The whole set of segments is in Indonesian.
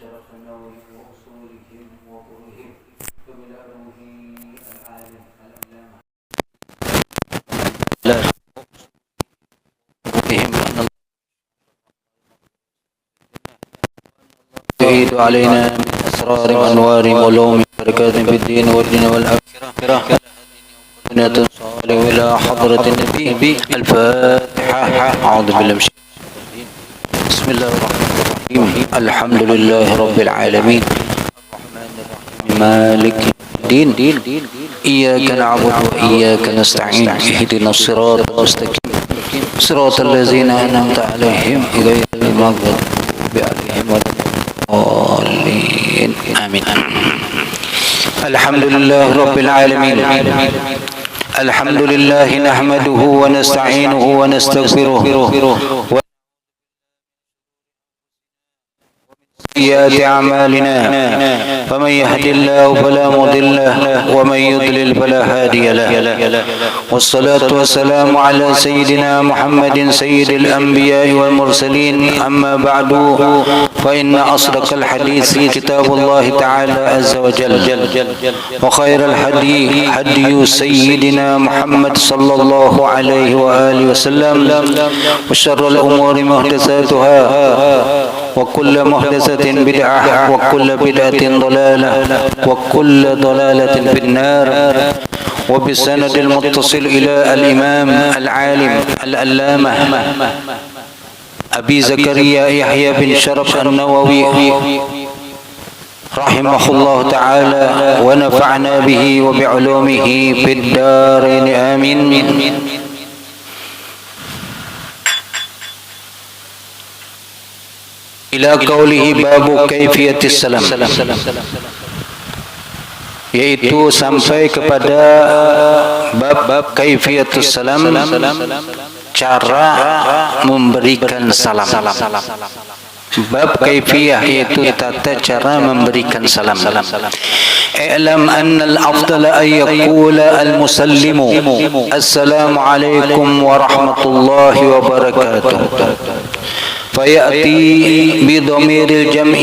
شرف النووي وأصولهم وطرهم وبلغه العالم العلامة لا بهم أن الله يعيد علينا من أسرار وأنوار وعلوم بركات في الدين والدين والآخرة صالح إلى حضرة النبي الفاتحة. أعوذ بالله من الشيطان الرجيم. بسم الله الرحمن الرحيم. الحمد لله رب العالمين الرحمن الرحيم مالك الدين إياك نعبد وإياك نستعين اهدنا الصراط المستقيم صراط الذين أنعمت عليهم غير المغضوب عليهم ولا الضالين آمين. الحمد لله رب العالمين. الحمد لله نحمده ونستعينه ونستغفره سيئات أعمالنا فمن يهد الله فلا مضل له ومن يضلل فلا هادي له والصلاة والسلام على سيدنا محمد سيد الأنبياء والمرسلين. أما بعد فإن أصدق الحديث كتاب الله تعالى عز وجل وخير الهدي هدي سيدنا محمد صلى الله عليه وآله وسلم وشر الأمور محدثاتها وكل محدثة بدعة وكل بدعة ضلالة وكل ضلالة في النار. وبالسند المتصل إلى الإمام العالم العلامة أبي زكريا يحيى بن شرف النووي رحمه الله تعالى ونفعنا به وبعلومه في الدارين آمين. Ila qawlihi babu kaifiyatis salam, yaitu sampai kepada bab kaifiyatus salam, cara memberikan salam. Bab kaifiyah yaitu tata cara memberikan salam. I'lam anna al-afdala an yaqula al-musallimu assalamu alaikum wa rahmatullahi wa barakatuh. فيأتي بضمير الجمع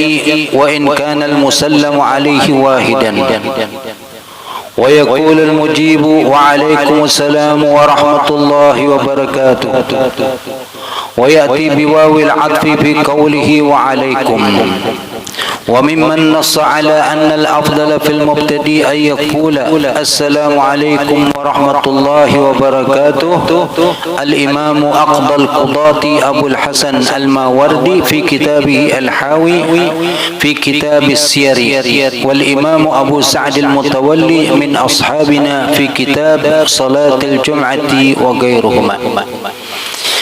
وإن كان المسلم عليه واحدا ويقول المجيب وعليكم السلام ورحمة الله وبركاته ويأتي بواو العطف في قوله وعليكم. وممن نص على أن الأفضل في المبتدئ أن يقول السلام عليكم ورحمة الله وبركاته الإمام أقضى القضاة أبو الحسن الماوردي في كتابه الحاوي في كتاب السير، والإمام أبو سعد المتولي من أصحابنا في كتاب صلاة الجمعة وغيرهما.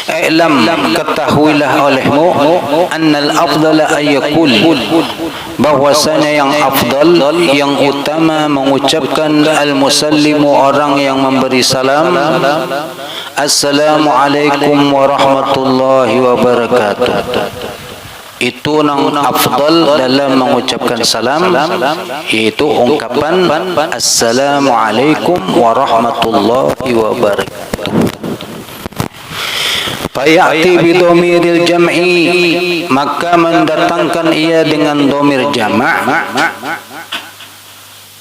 I'lam, ketahuilah olehmu annal afdala ayyakul, bahwasanya yang afdal, yang utama mengucapkan al-musallimu, orang yang memberi salam, assalamu alaikum warahmatullahi wabarakatuh. Itu nang afdal dalam mengucapkan salam, yaitu ungkapan assalamu alaikum warahmatullahi wabarakatuh. Fayati bidomiril jam'i, maka mendatangkan ia dengan domir jama'.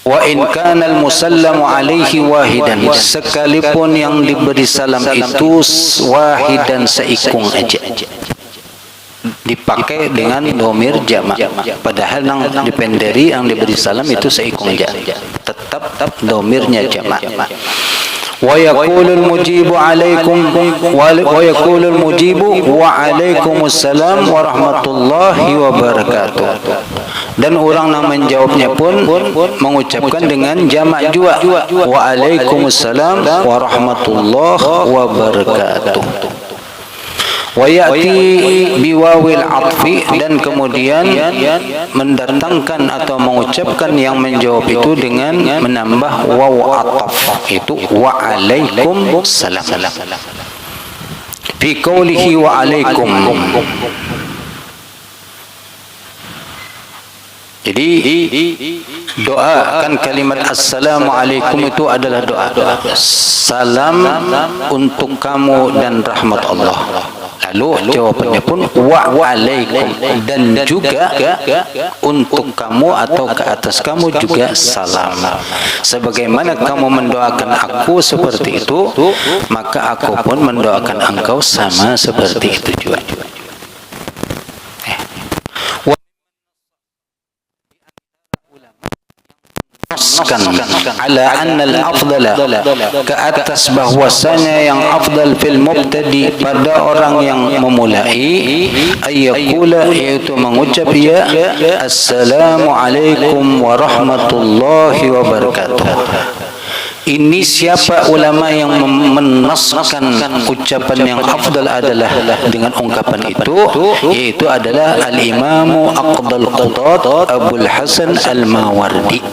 Wa in kana al-musallamu alaihi wahidan, sekalipun yang diberi salam itu wahidan, seikung aja, dipakai dengan domir jama'. Padahal yang dipenderi, yang diberi salam itu seikung aja, tetap domirnya jama'. ويقول المجيب عليكم ويقول المجيب وعليكم السلام ورحمة الله وبركاته. Dan orang yang menjawabnya pun mengucapkan dengan jamak juga, waalaikumsalam warahmatullahi wabarakatuh. Wa ya'ti biwawil atfi, dan kemudian mendatangkan atau mengucapkan yang menjawab itu dengan menambah waw ataf, itu waalaikum salam fi qawlihi waalaikum. Jadi doa kan kalimat assalamualaikum itu adalah doa salam untuk kamu dan rahmat Allah. Lalu jawabannya pun wa alaikum, dan juga untuk kamu atau ke atas kamu juga salam. Sebagaimana kamu mendoakan aku seperti itu, maka aku pun mendoakan engkau sama seperti itu juga. ala anna al-afdala, ke atas bahwasanya yang afdal fil mubtadi, pada orang yang memulai, ayyakula, yaitu mengucap ya assalamu alaikum warahmatullahi wabarakatuh. Ini siapa ulama yang menaskan ucapan yang afdal adalah dengan ungkapan itu, yaitu adalah al-imamu aqdal qudat Abul Hasan al-Mawardi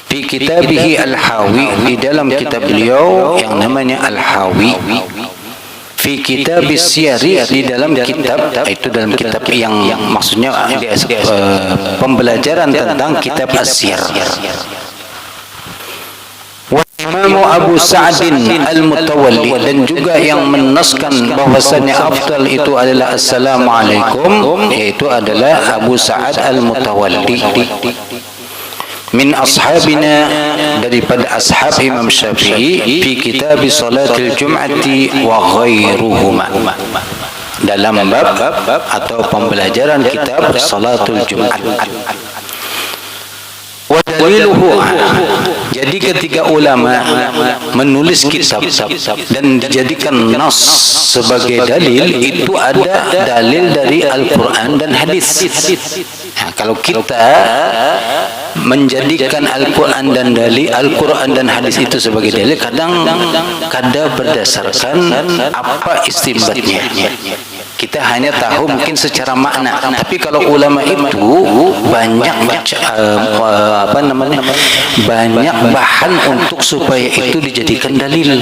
di kitabih al-Hawi, di dalam kitab beliau yang namanya al-Hawi, fi kitab siyari, di dalam kitab itu, dalam kitab yang maksudnya pembelajaran tentang kitab as-siyar. Imam Abu Sa'din Al-Mutawalli, dan juga yang menaskan bahwasanya afdal itu adalah assalamualaikum, yaitu adalah Abu Sa'ad Al-Mutawalli min ashabina, daripada ashab Imam Syafi'i, fi kitab salatil jum'ati wa ghairuhuma, dalam bab atau pembelajaran kitab salatul jum'at. Wadaliluhu, jadi ketika ulama menulis kitab dan dijadikan nas sebagai dalil, itu ada dalil dari Al-Quran dan hadis. Nah, kalau kita menjadikan Al-Quran dan dalil, Al-Quran dan hadis itu sebagai dalil, kadang berdasarkan apa istinbatnya. Kita hanya tahu mungkin secara makna, tapi kalau ulama itu banyak banyak bahan untuk supaya itu dijadikan dalil.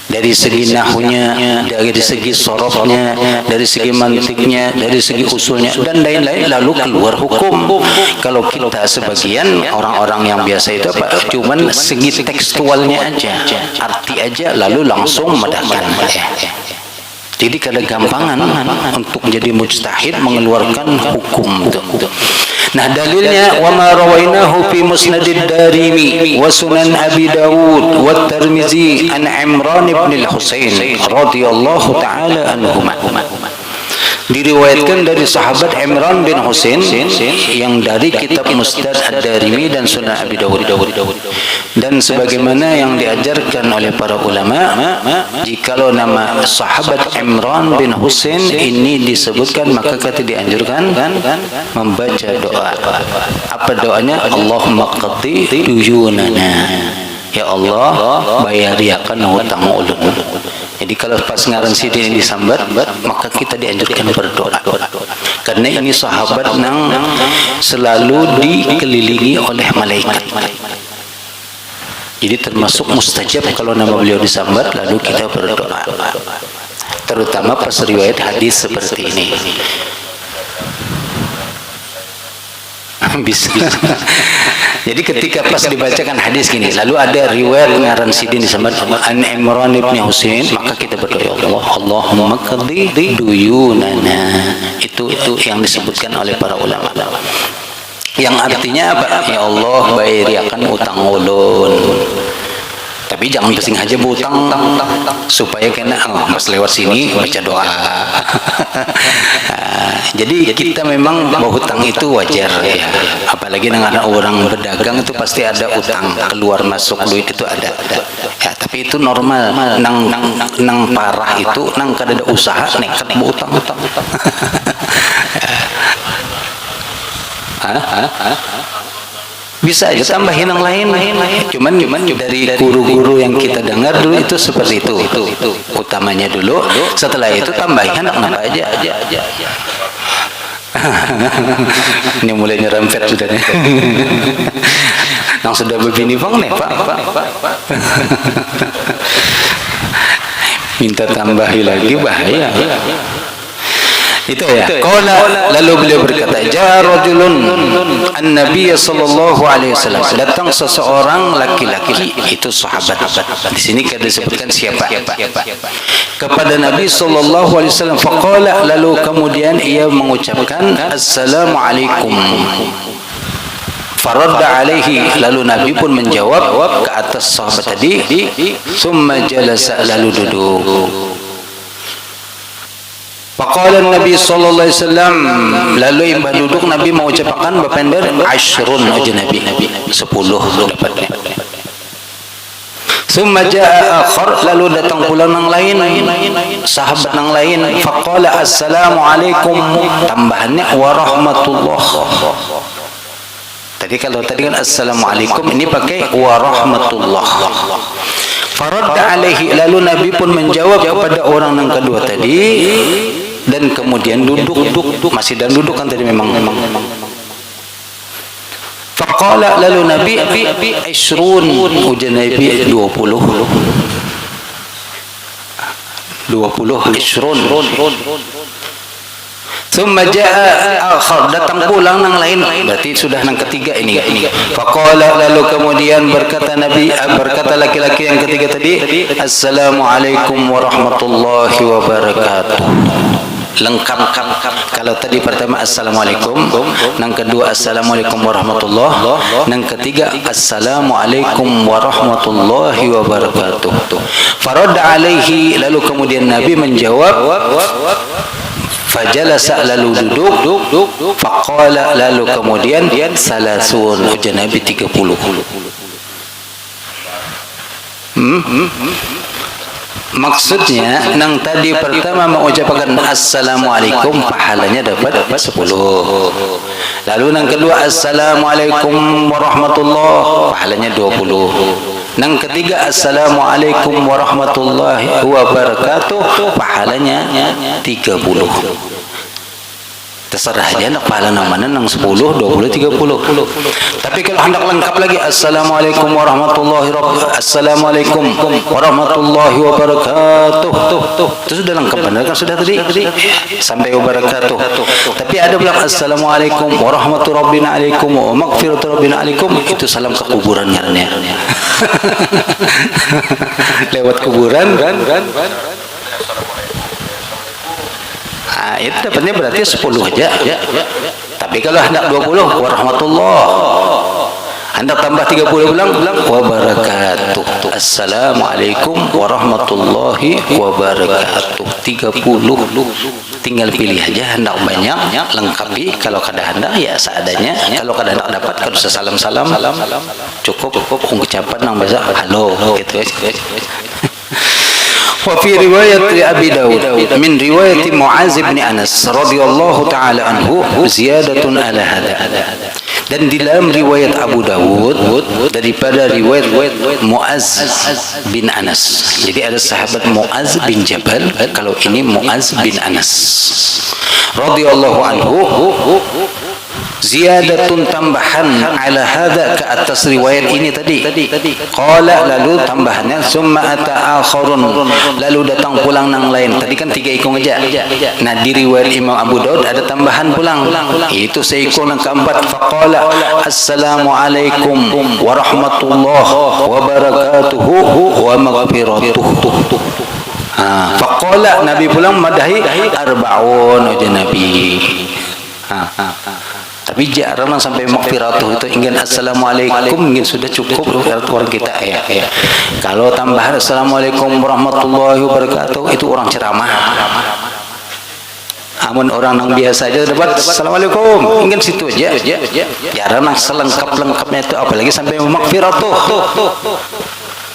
Dari segi nahunya, dari segi sorofnya, dari segi mantiknya, dari segi usulnya, dan lain-lain, lalu keluar hukum. Kalau kita sebagian orang-orang yang biasa itu cuman segi tekstualnya aja, arti aja, lalu langsung medahkan. Jadi kada gampangan untuk menjadi mujtahid mengeluarkan hukum itu. Nah, dalilnya wa ma rawainahu fi musnadid Darimi wa sunan Abi Dawud wa Tirmizi an Imran ibn al-Husain radhiyallahu taala anhuma. Diriwayatkan dari sahabat Imran bin Husain yang dari kitab Musnad Ad-Darimi dan Sunan Abi Dawud. Dan sebagaimana yang diajarkan oleh para ulama, jikalau nama sahabat Imran bin Husain ini disebutkan, maka kita dianjurkan membaca doa. Apa doanya? Allahumma qaddi duyunana, ya Allah bayariakan hutang ulun. Jadi kalau pas ngaran sidin ini disambat, maka kita dianjurkan berdoa, karena ini sahabat yang selalu dikelilingi oleh malaikat. Jadi termasuk mustajab kalau nama beliau disambat lalu kita berdoa, terutama pas riwayat hadis seperti ini. Bisa. Jadi ketika pas dibacakan hadis gini, lalu ada riwayat ngaran sidin disambat an Imran bin Husain, maka kita berdoa, Allahumma qaddi duyunana. Itu yang disebutkan oleh para ulama. Yang artinya apa? Ya Allah bayariakan utang ulun. Tapi jangan pusing aja berutang, supaya kena pas lewat sini baca doa. Jadi kita memang berhutang itu wajar ya. Apalagi dengan orang berdagang itu pasti ada utang, keluar masuk duit itu ada. Ya, tapi itu normal. Nang parah itu nang kada ada usaha nekat berutang. Bisa aja tambahin yang lain. Cuman dari guru-guru yang kita dengar dulu itu seperti itu utamanya dulu. Setelah itu tambahin apa aja. Ini mulai nyerempet sudah nih. Yang sudah begini bang nih pak. Minta tambahi lagi bahaya. Itu ya. Qala, lalu beliau berkata, "Ja rajulun an-nabiy sallallahu alaihi wasallam." Datang seseorang laki-laki, itu sahabat. Di sini kita disebutkan siapa? Kepada Nabi sallallahu alaihi wasallam. Faqala, lalu kemudian ia mengucapkan assalamu alaikum. Faradda alaihi, lalu Nabi pun menjawab ke atas sahabat tadi. Summa jalasa, lalu duduk. Faqala Nabi sallallahu alaihi wasallam, lalu imbah duduk Nabi mengucapkan berpendek asyrun aja Nabi 10 dapat. Summa jaa akhar, lalu datang pula yang lain, sahabat yang lain. Faqala assalamu alaikum, tambahannya wa rahmatullah. Tadi kalau tadi kan assalamu alaikum, ini pakai wa rahmatullah. Faradda alaihi, lalu Nabi pun menjawab kepada orang yang kedua tadi, dan kemudian duduk, masih dan duduk kan tadi memang. Faqala, lalu Nabi ishrun, ujian Nabi 20 ishrun. Thumma jaa akhar, datang pulang yang lain, berarti sudah yang ketiga ini. Faqala, lalu kemudian berkata Nabi, berkata laki-laki yang ketiga tadi, assalamualaikum warahmatullahi wabarakatuh. Lengkap. Kalau tadi pertama assalamualaikum, yang kedua assalamualaikum warahmatullahi, yang ketiga assalamualaikum warahmatullahi wabarakatuh. Faradda alaihi, lalu kemudian Nabi menjawab. Fajalasa, lalu duduk. Faqala, lalu kemudian salasun, ujian Nabi 30. Maksudnya yang tadi pertama mengucapkan assalamualaikum, pahalanya dapat 10. Lalu yang kedua assalamualaikum warahmatullahi, pahalanya 20. Yang ketiga assalamualaikum warahmatullahi wabarakatuh, pahalanya 30. Terserah aja nak pahala yang mana, yang 10, 20, 30. Tapi kalau hendak lengkap lagi assalamualaikum warahmatullahi wabarakatuh, itu sudah lengkap benar kan, sudah tadi sampai wabarakatuh. Tapi ada bilang assalamualaikum warahmatullahi wabarakatuh wa maghfiratu rabbina alaikum, itu salam ke kuburan nyarnya. Lewat kuburan kan. Nah, itu dapatnya berarti 10 aja. Tapi kalau hendak 20 warahmatullah, hendak tambah 30 bilang wabarakatuh. Assalamualaikum warahmatullahi wabarakatuh. 30. Tinggal pilih aja hendak banyak, lengkapi. Kalau kada hendak ya seadanya. Kalau kada hendak dapat, kalau salam-salam cukup ucapan yang biasa halo gitu. وفي رواية أبي داود من رواية معاذ بن أنس رضي الله تعالى عنه زيادة على هذا. Dan di dalam riwayat Abu Dawud daripada riwayat Muaz bin Anas. Jadi ada sahabat Muaz bin Jabal, kalau ini Muaz bin Anas radhiyallahu anhu. Ziyadatun, tambahan ala hadza, ke atas riwayat ini tadi. Qala, lalu tambahannya summa ata akharun, lalu datang pulang yang lain. Tadi kan 3 ikung aja. Nah di riwayat Imam Abu Daud ada tambahan pulang, itu seikung yang keempat. Faqala assalamualaikum warahmatullahi wabarakatuh wa maghfiratuh. Faqala, Nabi pulang madahi arba'un, ujian Nabi. Tapi jarang sampai maghfiratuh itu, ingin assalamualaikum ingin sudah cukup orang kita ya. Kalau tambahan assalamualaikum warahmatullahi wabarakatuh, itu orang ceramah. Amun orang yang biasa aja dapat assalamualaikum, ingin situ aja. Jarang selengkap-lengkapnya itu, apalagi sampai maghfiratuh.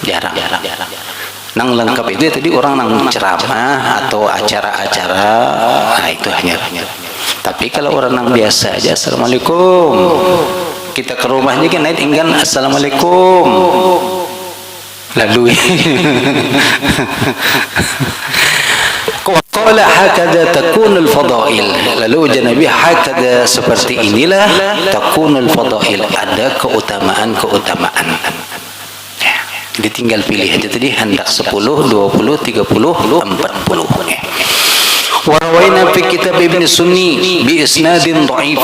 Jarang. Nang lengkap itu tadi orang nang ceramah atau acara-acara, nah itu hanya. Tapi kalau orang yang biasa aja assalamualaikum, kita ke rumahnya kan ingin assalamualaikum, lalu qala hakadha takunul fadail, lalu ujian Nabi hakadha, seperti inilah takunul fadail, ada keutamaan. Jadi tinggal pilih aja tadi hendak 10, 20, 30, 40. وروينا في كتاب ابن السني بإسناد ضعيف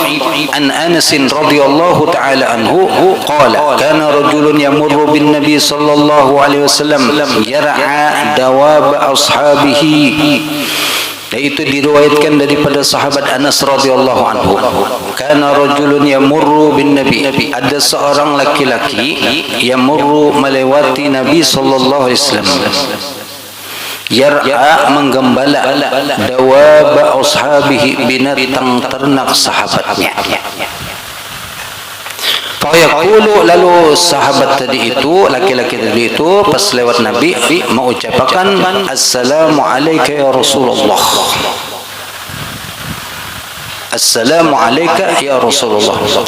عن أنس رضي الله تعالى عنه قال كان رجل يمر بالنبي صلى الله عليه وسلم يرعى دواب أصحابه. Itu diriwayatkan daripada sahabat Anas radhiyallahu anhu. Kana rajulun yamurru bin nabi. Ada seorang laki-laki yamurru melewati Nabi sallallahu alaihi wasallam. Yar'a menggembala dawab ashabihi, binatang ternak sahabatnya. Fayaqulu, lalu sahabat tadi itu, laki-laki tadi itu pas lewat Nabi mengucapkan assalamu alayka ya Rasulullah. Assalamu alayka ya Rasulullah.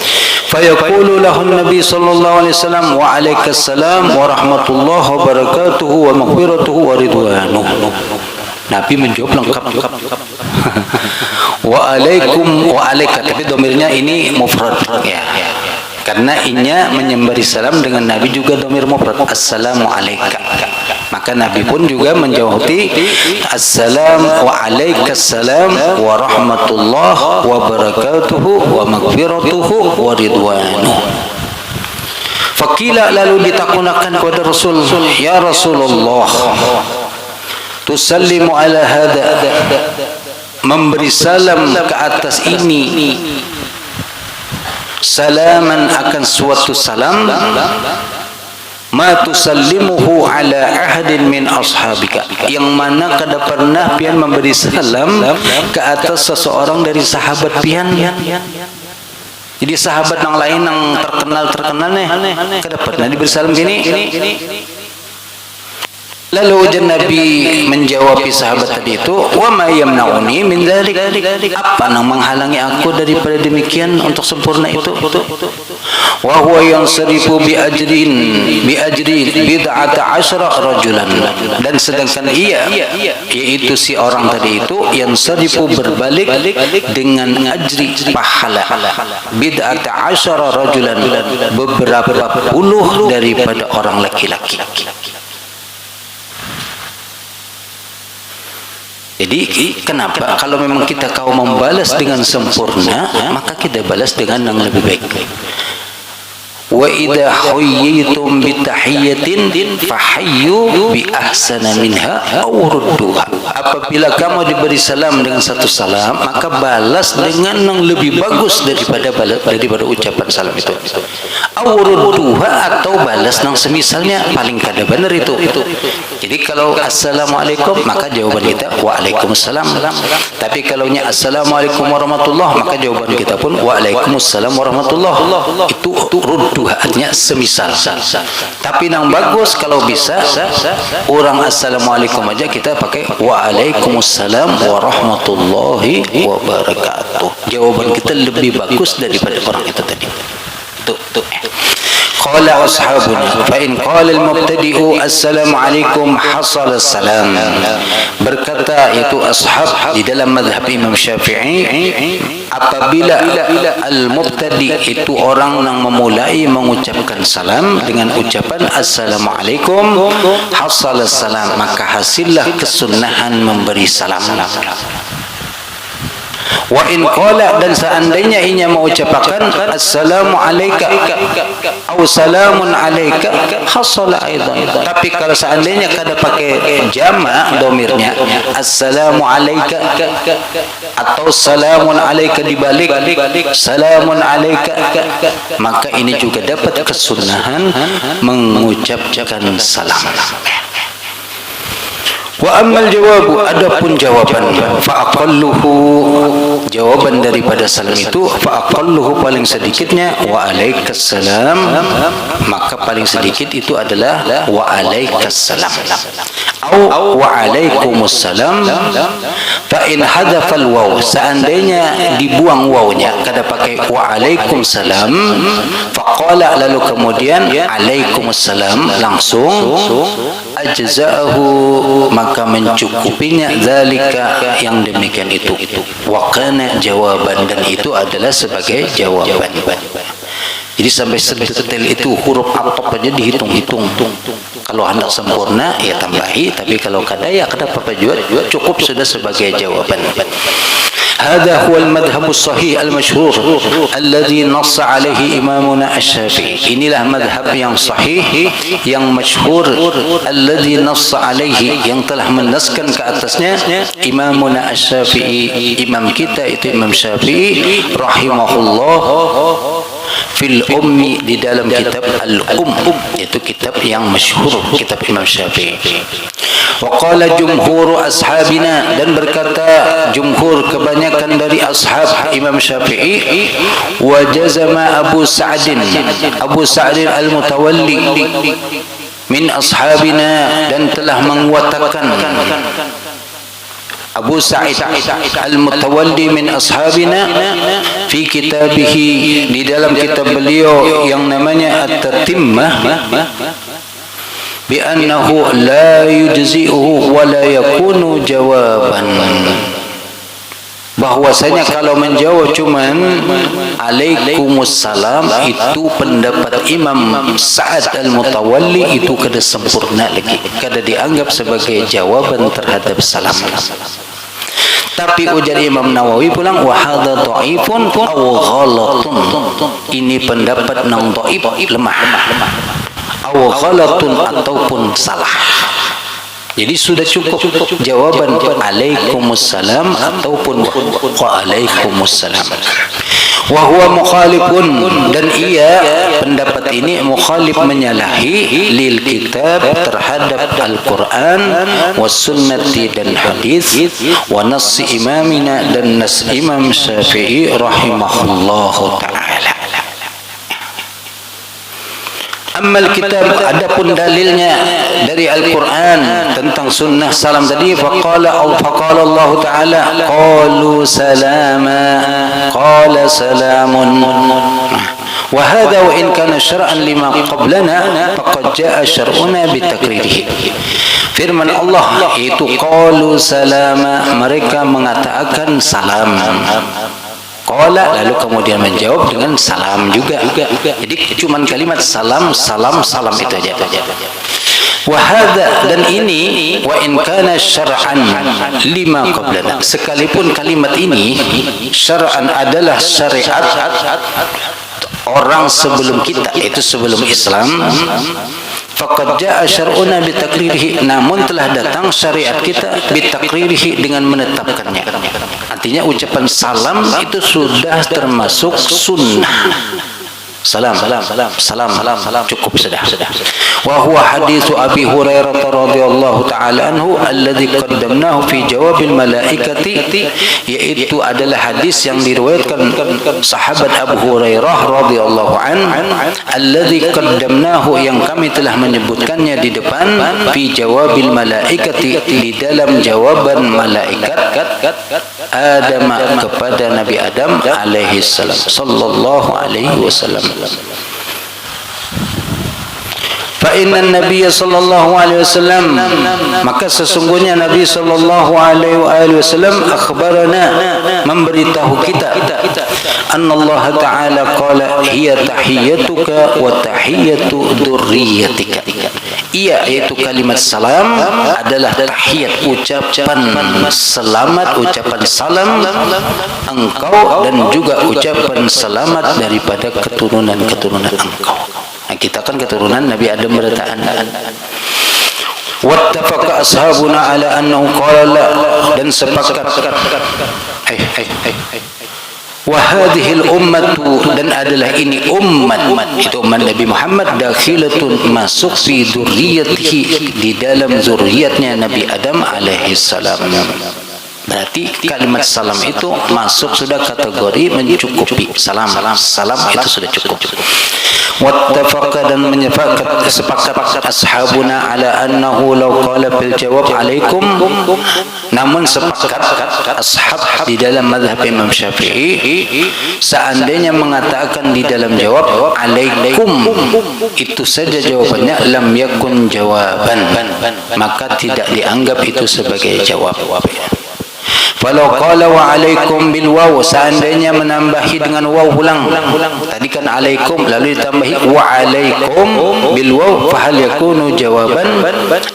Fayaqulu lahu Nabi sallallahu alaihi wasallam wa alaykas salam wa rahmatullahi wa barakatuhu wa maghfiratuhu wa ridwanuhu. Nabi menjawab lengkap. Wa alaikum wa alayka, tapi domirnya ini mufrad ya. Karena inya menyembari salam dengan Nabi juga domir mufrad, assalamu alayka. Maka Nabi pun juga menjawati assalam wa alaikas salam wa rahmatullah wa barakatuhu wa maghfiratuhu wa ridwanuhu. Fakila, lalu ditakunakan kepada Rasul, ya Rasulullah, tusallimu ala hada, memberi salam ke atas ini, salaman akan suatu salam, ma tusallimuhu ala ahadin min ashabika, yang mana kada pernah pian memberi salam ke atas seseorang dari sahabat pian. Jadi sahabat yang lain yang terkenal nih kada pernah diberi salam gini. Lalu Nabi menjawab sahabat tadi itu, wa ma yamna'uni min dzalik, apa yang menghalangi aku daripada demikian untuk sempurna itu? Wa huwa yansarifu bi ajri bid'ata asyara rajulan, dan sedangkan ia, yaitu si orang tadi itu, yansarifu berbalik dengan ajri pahala bid'ata asyara rajulan, beberapa puluh daripada orang laki-laki. Jadi kenapa kalau memang kita kau membalas dengan sempurna, maka kita balas dengan yang lebih baik. Wa idza huyyitum bi tahiyyatin fahayyu bi ahsana minha aw rudduha. Apabila kamu diberi salam dengan satu salam, maka balas dengan yang lebih bagus daripada ucapan salam itu. Aw rudduha, atau balas yang semisalnya, paling kada benar itu. Jadi kalau assalamualaikum, maka jawaban kita waalaikumsalam. Tapi kalau nya assalamualaikum warahmatullah, maka jawaban kita pun waalaikumsalam warahmatullah. Itu artinya semisal. Tapi yang bagus kalau bisa orang assalamualaikum aja kita pakai waalaikumsalam warahmatullahi wabarakatuh. Jawaban kita lebih bagus daripada orang itu tadi. Tuh. Qala ashabuna fa in qala al-mubtadi'u assalamu alaikum hasal salam. Berkata itu ashab di dalam mazhab Imam Syafi'i, apabila al-mubtadi' itu orang yang memulai mengucapkan salam dengan ucapan assalamu alaikum hasal salam, maka hasillah kesunnahan memberi salam. Wa in qala, dan seandainya inya mengucapkan assalamu alayka atau salamun alayka hasala aidan. Tapi kalau seandainya kada pakai jamak domirnya assalamu alayka atau salamun alayka dibalik salamun alayka, maka ini juga dapat kesunahan mengucapkan salam. Wa ammal jawabu, adapun jawaban, fa aqalluhu, jawaban daripada salam itu, fa aqalluhu paling sedikitnya wa alaikas salam, maka paling sedikit itu adalah wa alaikas salam au wa alaikumus salam. Fa in hadafa al waw, seandainya dibuang wawnya kada pakai wa alaikumsalam, fa qala, lalu kemudian alaikumussalam langsung, ajza'ahu, maka mencukupinya zalika, yang demikian itu, wa kana jawaban, dan itu adalah sebagai jawaban. Jadi sampai sedetail itu huruf atop aja dihitung-hitung. Kalau hendak sempurna, ya tambahi. Tapi kalau kada, ya kada apa-apa juga, cukup sudah sebagai jawaban. هذا هو المذهب الصحيح المشهور الذي نص عليه إمامنا الشافعي. Inilah madhab yang sahih, yang masyhur, alladhi nass alaihi, yang telah menaskan ke atasnya Imamuna Asy-Syafi'i, imam kita itu Imam Syafi'i rahimahullah, fil ummi, di dalam kitab itu kitab yang masyhur, kitab Imam Syafi'i. Wa qala jumhur ashabina, dan berkata jumhur kebanyakan dari ashab Imam Syafi'i, wa jazama Abu Sa'd al-Mutawalli min ashabina, dan telah menguatkan Abu Sa'id al-Mutawalli min ashabina fi kitabihi, di dalam kitab beliau yang namanya At-Tatimmah, bi annahu la yujzi'uhu wa la yakunu jawaban, bahwasanya kalau menjawab cuman Alaikumussalam, itu pendapat Imam Sa'ad al-Mutawalli itu kada sempurna lagi, kada dianggap sebagai jawaban terhadap salam. Tapi ujar Imam Nawawi pulang, wa hadza dhaifun aw ghalatun, ini pendapat nang dhaif, lemah, aw ghalatun, ataupun salah. Jadi sudah cukup jawaban Alaikumussalam ataupun Waalaikumsalam. Wa huwa mukhalifun, dan ia pendapat ini mukhalif, menyalahi lil kitab, terhadap Al-Quran, was sunnati, dan hadis, wa nass imamina, dan nas Imam Syafi'i rahimahullahu ta'ala. Amal kitab, adapun dalilnya dari Al-Quran tentang sunnah salam tadi, faqala Allah Ta'ala, qalu salama, qala salamun. Wa hadha wa in kana syar'an lima qablana faqad jaa syar'una bitakririhi. Firman Allah itu qalu salama, mereka mengatakan salam. Qala, lalu kemudian menjawab dengan salam juga. Jadi cuman kalimat salam itu aja. Wa hadza, dan ini wa in kana syar'an lima qablana, sekalipun kalimat ini syar'an adalah syariat orang sebelum kita, itu sebelum Islam, faqad jaa syar'una bitakririhi, namun telah datang syariat kita bitakririhi, dengan menetapkannya. Artinya ucapan salam itu sudah termasuk sunnah. Salam, cukup sudah. Wa huwa haditsu Abi Hurairah radhiyallahu ta'ala anhu alladzi qaddamnahu fi jawabil malaikati, yaitu adalah hadis yang diriwayatkan sahabat Abu Hurairah radhiyallahu an, alladzi qaddamnahu, yang kami telah menyebutkannya di depan, fi jawabil malaikati, di dalam jawaban malaikat Adam kepada Nabi Adam alaihi salam, sallallahu alaihi wasallam. Fa inna Nabiy sallallahu alaihi wasallam, maka sesungguhnya Nabi sallallahu alaihi wasallam akhbarana, memberitahu kita, anna Allah Ta'ala qala hiya tahiyyatuka wa tahiyyatu dzurriyyatika. Ia, yaitu kalimat salam adalah tahiyat, ucapan selamat, ucapan salam engkau, dan juga ucapan selamat daripada keturunan-keturunan engkau. Nah, kita kan keturunan Nabi Adam berataan. Wattafaqa ashabuna ala annahu qala la, dan sepakat wa hadhil ummatu, dan adalah ini umat, itu umat Nabi Muhammad, dakhilatun, masuk fi dzurriyyatihi, di dalam zuriatnya Nabi Adam alaihi salam. Berarti kalimat salam itu masuk sudah kategori mencukupi. Salam itu sudah cukup. Wattafaqa, dan sepakat ashabuna ala annahu law qala fil jawab alaikum, namun sepakat ashab di dalam mazhab Imam Syafi'i, seandainya mengatakan di dalam jawab alaikum itu saja jawabannya, lam yakun jawaban, maka tidak dianggap itu sebagai jawab. Falau qala wa alaikum bil waw, seandainya menambahi dengan waw ulang. Tadi kan alaikum lalu ditambahi wa alaikum bil waw, fa hal yakunu jawaban?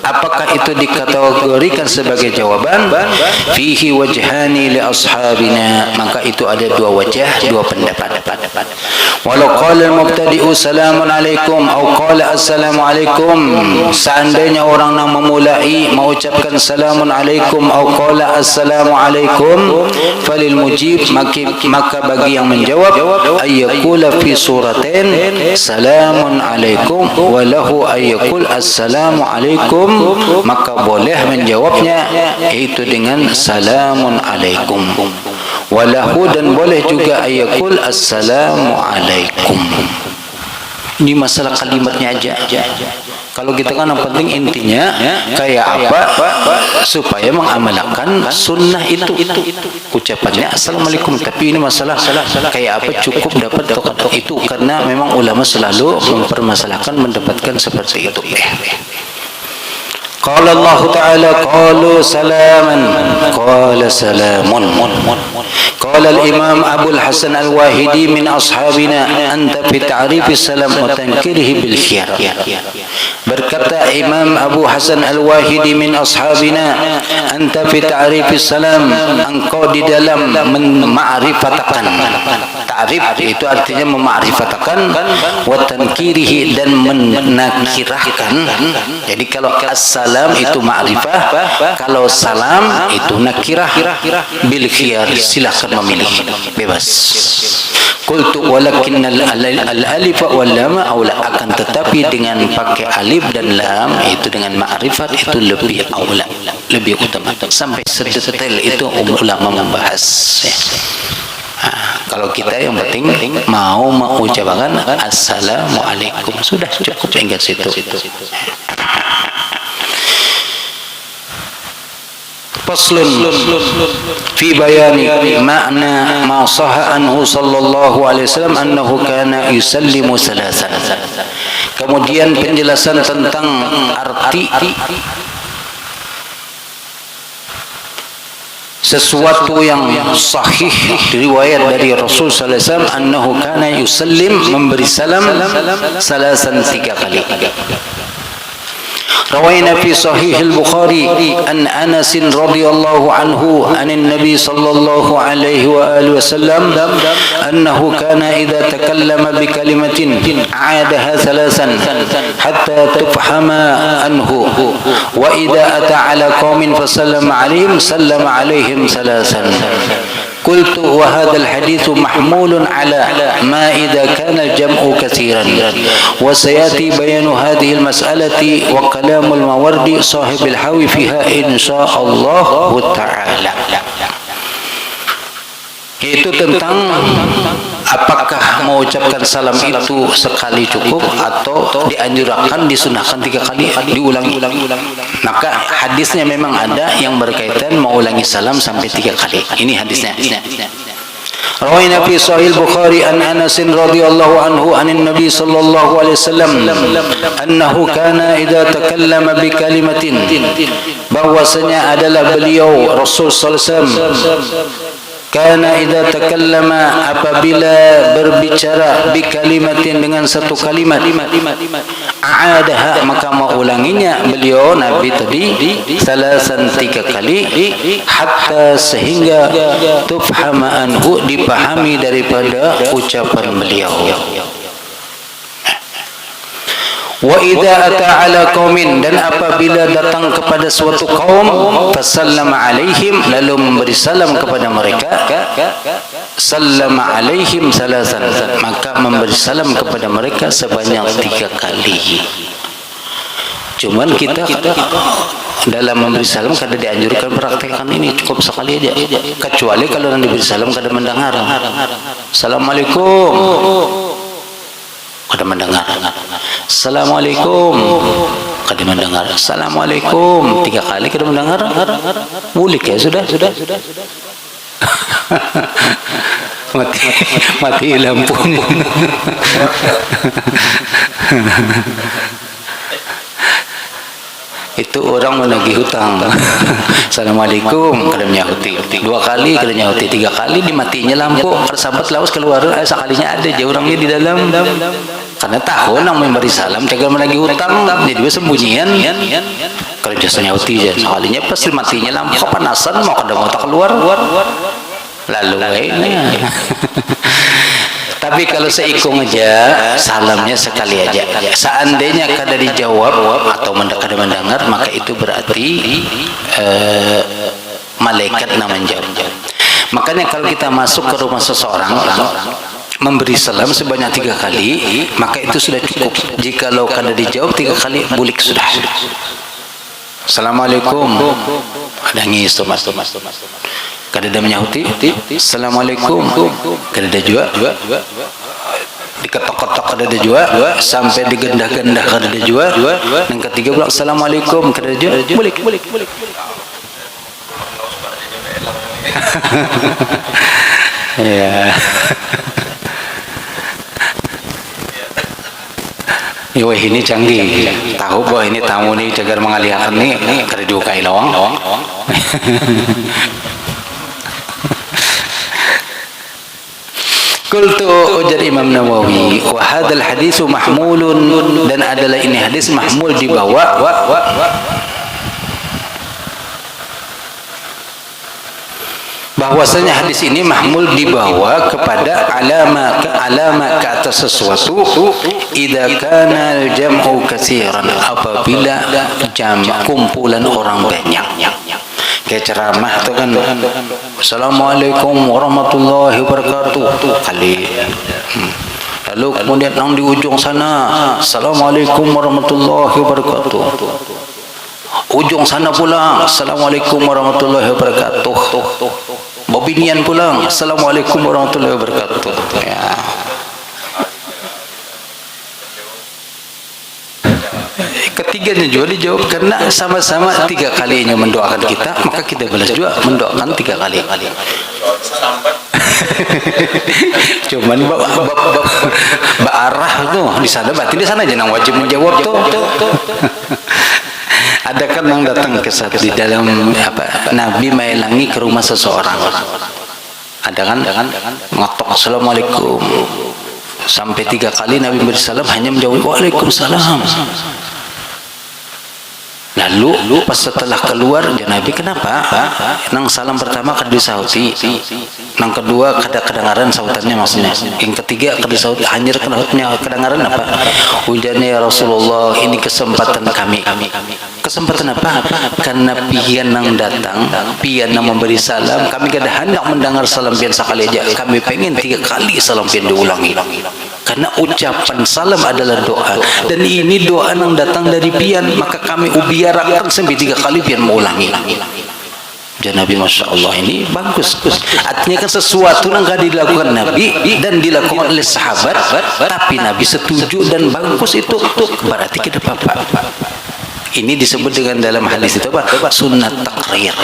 Apakah itu dikategorikan sebagai jawaban? Fihi wajhani li ashabina, maka itu ada dua wajah, dua pendapat. Walau qala al-mubtadi'u salamun alaikum atau qala assalamu alaikum, seandainya orang yang memulai mengucapkan salamun alaikum atau qala assalamu alaikum, falil mujib, maka bagi yang menjawab ayyakula fi suratin salamun alaikum wa lahu ayyakul assalamu alaikum, maka boleh menjawabnya yaitu dengan salamun alaikum, walahu, dan boleh juga ayakul assalamu alaikum. Ini masalah kalimatnya aja. Kalau kita kan yang penting intinya kayak apa supaya mengamalkan sunnah itu. Ucapannya assalamualaikum, tapi ini masalah kayak apa cukup dapat itu, karena memang ulama selalu mempermasalahkan mendapatkan seperti itu. Qala Allah Ta'ala qalu salaman qala salamun. Qala al-imam Abu al-Hasan al-Wahidi min ashabina anta fi ta'rif salam wa tankirihi bil khiyar. Berkata Imam Abu Hasan al-Wahidi min ashabina anta fi ta'rif salam, engkau di dalam memakrifatakan. Ta'rif itu artinya memakrifatakan, wa tankirihi, dan menakirahkan. Jadi kalau as-salam itu ma'rifah, kalau salam itu nakirah. Bil khiyar, silakan memilih, bebas. Qultu walakin al-alif wal lam aula, akan tetapi dengan pakai alif dan lam itu dengan ma'rifat itu lebih aula, lebih utama. Sampai sedetail itu ulama membahas. Kalau kita yang penting mau mengucapkan assalamualaikum, sudah cukup hingga situ. Faslun fi bayani makna ma sahha anhu sallallahu alaihi wasallam annahu kana yusallimu salasan. Kemudian penjelasan tentang arti sesuatu yang sahih riwayat dari Rasul sallallahu alaihi wasallam annahu kana yusallim, memberi salam salasan 3 kali. روينا في صحيح البخاري عن أنس رضي الله عنه عن النبي صلى الله عليه وآله وسلم أنه كان إذا تكلم بكلمة عادها 3 حتى تفهم عنه، وإذا أتى على قوم فسلم عليهم سلم عليهم 3. قلت وهذا الحديث محمول على ما إذا كان الجمع كثيرا، وسيأتي بيان هذه المسألة وكلام الماوردي صاحب الحوي فيها إن شاء الله تعالى. Itu tentang apakah mengucapkan salam itu sekali cukup atau dianjurkan, disunahkan 3 kali diulangi. Maka hadisnya memang ada yang berkaitan mengulangi salam sampai 3 kali. Ini hadisnya. Rawaina fi Sahih Bukhari an Anas radhiyallahu anhu anin Nabi sallallahu alaihi wasallam annahu kana idza takallama bi kalimatin, bahwasanya adalah beliau Rasul sallallahu alaihi wasallam kana idza takallama, apabila berbicara bi kalimatin, dengan satu kalimat, a'adaha, maka mengulanginya beliau Nabi tadi 3 kali, hatta sehingga tufhama anhu, dipahami daripada ucapan beliau. Wa idza ata ala qaumin, dan apabila datang kepada suatu kaum, fasallama alaihim, lalu memberi salam kepada mereka, sallama alaihim 3, maka memberi salam kepada mereka sebanyak 3 kali. Cuman kita dalam memberi salam kada dianjurkan praktekkan ini, cukup sekali aja, kecuali kalau yang diberi salam kada mendengar. Assalamualaikum, kada mendengar. Assalamualaikum, kada mendengar. Assalamualaikum 3 kali kada mendengar, mulik ya sudah. mati lampunya. Itu orang menagih hutang. Assalamualaikum kada menyahuti. 2 kali kada menyahuti, 3 kali dimatinya lampu. Kada sampai lawas keluar, sekalinya ada je orangnya di dalam. Karena tahu nang memberi salam tegal menagih hutang, jadi sembunyian. Kalau jasa nyahuti je, sekalinya pasti matinya lampu kepanasan mau kada mau tak keluar. Lalu ini. Tapi kalau seikung aja, salamnya sekali aja. Seandainya kada dijawab atau kada mendengar, maka itu berarti malaikat nak menjawab. Makanya kalau kita masuk ke rumah seseorang, memberi salam sebanyak 3 kali, maka itu sudah cukup. Jikalau kada dijawab 3 kali, bulik sudah. Assalamualaikum. Ada ngis tu mas. Kada ada menyahuti. Assalamualaikum. Kada ada juga. Diketok-ketok kada ada juga. Sampai digendah-gendah kada ada juga. Yang ketiga pula assalamualaikum kada ada juga. Bulik. Ya. Wah ini canggih. Tahu bahwa ini tamu ni jagar mengalihakan ni kada diukai lawang. Qultu ujar Imam Nawawi wa hadzal haditsu mahmulun, dan adalah ini hadis mahmul dibawa bahwasanya hadis ini mahmul dibawa kepada alama ke atas sesuatu idza kana al-jam'u katsiran, apabila kumpulan orang banyak. Kayak ceramah itu kan, Assalamualaikum warahmatullahi wabarakatuh kali. Lalu kemudian yang di ujung sana, Assalamualaikum warahmatullahi wabarakatuh. Ujung sana pulang, Assalamualaikum warahmatullahi wabarakatuh. Bobinian pulang, Assalamualaikum warahmatullahi wabarakatuh. Ya. Ketiganya juga dijawab karena sama-sama 3 kalinya mendoakan kita, maka kita balas juga mendoakan 3 kali. Cuman arah tuh di sana, berarti di sana jangan wajib menjawab tuh. Ada kan yang datang ke saat di dalam Nabi melangi ke rumah seseorang. Ada kan ngotok Assalamualaikum sampai 3 kali Nabi bersalam hanya menjawab Waalaikumsalam. Lalu pas setelah keluar Nabi kenapa? Nang salam pertama kada disauti, nang kedua kada kedengaran sautannya maksudnya, yang ketiga kada sauti hanya kedengaran apa? Ujarnya ya Rasulullah, ini kesempatan kami. Kesempatan apa? Karena pian nang datang, pian nang memberi salam, kami kada hendak mendengar salam pian sekali aja, kami pengen 3 kali salam pian diulangi. Karena ucapan salam adalah doa, dan ini doa yang datang dari pian, maka kami ubiarakan sampai 3 kali pian mengulangi. Dan Nabi Masya Allah ini bagus. Artinya kan sesuatu yang gak dilakukan Nabi dan dilakukan oleh sahabat, tapi Nabi setuju dan bagus, itu berarti kita apa-apa. Ini disebut dengan dalam hadis itu apa? Sunnat takrir.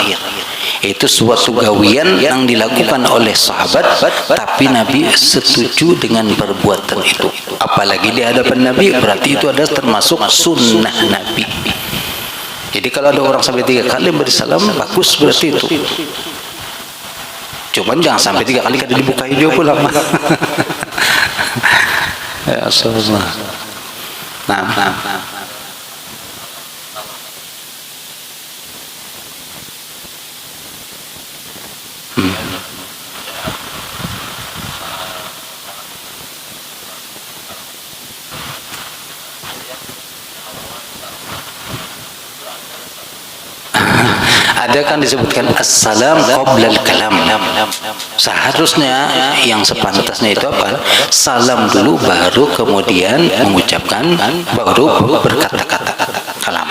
Itu suatu gawian yang dilakukan oleh sahabat, tapi Nabi setuju dengan perbuatan itu. Apalagi di hadapan Nabi, berarti itu adalah termasuk sunnah Nabi. Jadi kalau ada orang sampai 3 kali bersalam, bagus berarti itu. Cuman jangan sampai 3 kali kada dibukai dia pula. Ya Allah. Nah. Ada kan disebutkan assalam qoblal kalam. Seharusnya yang sepantasnya itu apa? Salam dulu baru kemudian mengucapkan, baru berkata-kata kalam.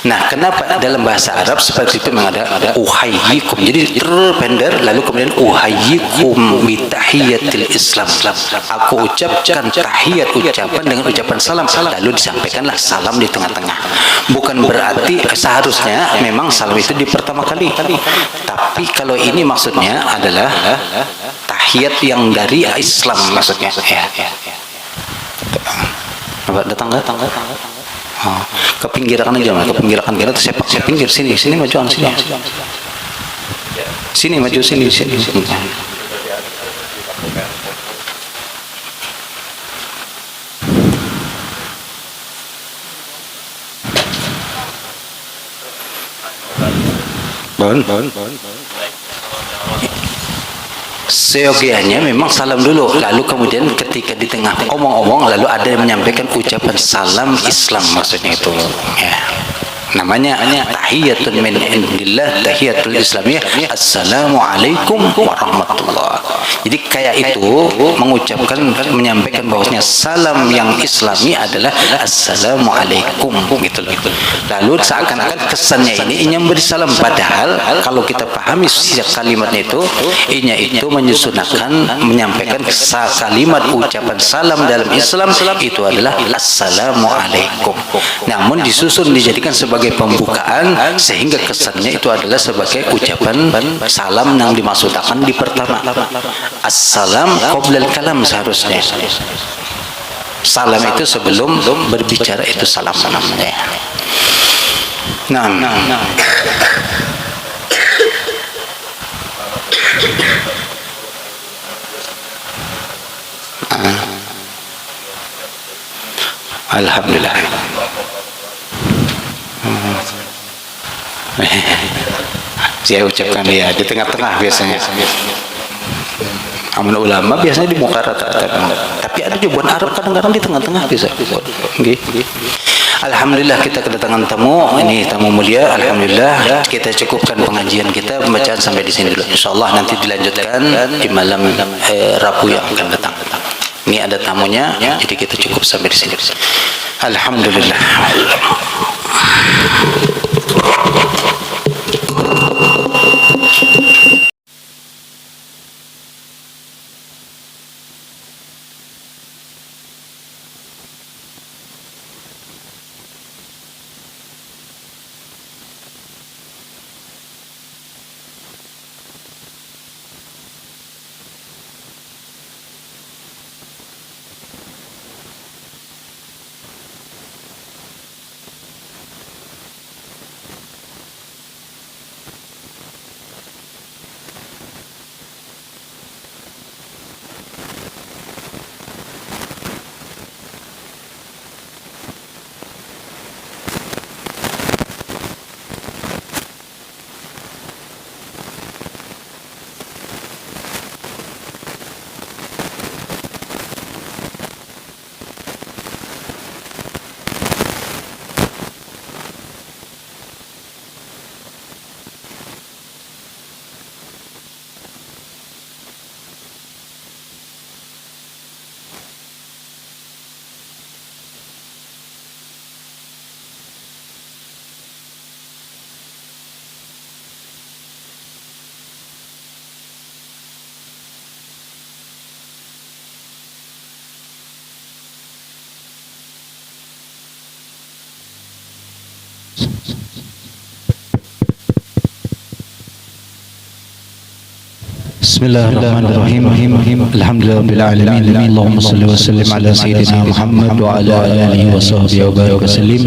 Nah, kenapa dalam bahasa Arab seperti itu memang ada uhayyikum. Jadi terpender lalu kemudian uhayyikum bi tahiyatil Islam. Aku ucapkan tahiyat ucapan dengan ucapan salam, lalu disampaikanlah salam di tengah-tengah. Bukan berarti seharusnya memang salam itu di pertama kali. Tapi kalau ini maksudnya adalah tahiyat yang dari Islam maksudnya. Ya. Apa datang? Oh, ke pinggiran aja, ke pinggiran kita sepak ke pinggir sini, sini majuan sini. Sini maju sini. Bon. Seyogianya memang salam dulu, lalu kemudian ketika di tengah omong-omong lalu ada yang menyampaikan ucapan salam Islam, maksudnya itu ya. Namanya tahiyatun min indillah, tahiyatul islamiyah, assalamualaikum warahmatullah. Jadi kayak itu mengucapkan, menyampaikan bahwasanya salam yang islami adalah assalamualaikum gitu loh. Lalu seakan-akan kesannya ini memberi salam, padahal kalau kita pahami setiap kalimatnya itu menyusunkan menyampaikan kalimat ucapan salam dalam Islam itu adalah assalamualaikum. Namun disusun dijadikan sebagai pembukaan sehingga kesannya itu adalah sebagai ucapan salam yang dimaksudkan di pertama. Assalam qoblal kalam, seharusnya salam itu sebelum berbicara itu salam namanya. Nah. Alhamdulillah. Saya ucapkan dia di tengah-tengah biasanya. Amun ulama biasanya di muka rata-rata, tapi ada juga buat Arab kadang-kadang di tengah-tengah bisa. Alhamdulillah kita kedatangan tamu, ini tamu mulia. Alhamdulillah kita cukupkan pengajian kita, pembacaan sampai di sini dulu. Insyaallah nanti dilanjutkan di malam Rabu yang akan datang. Ini ada tamunya, jadi kita cukup sampai di sini. Alhamdulillah. Bismillahirrahmanirrahim. Alhamdulillahirabbil alamin. Allahumma shalli wa sallim ala sayyidina Muhammad wa ala alihi wa sahbihi wa barik wasallim.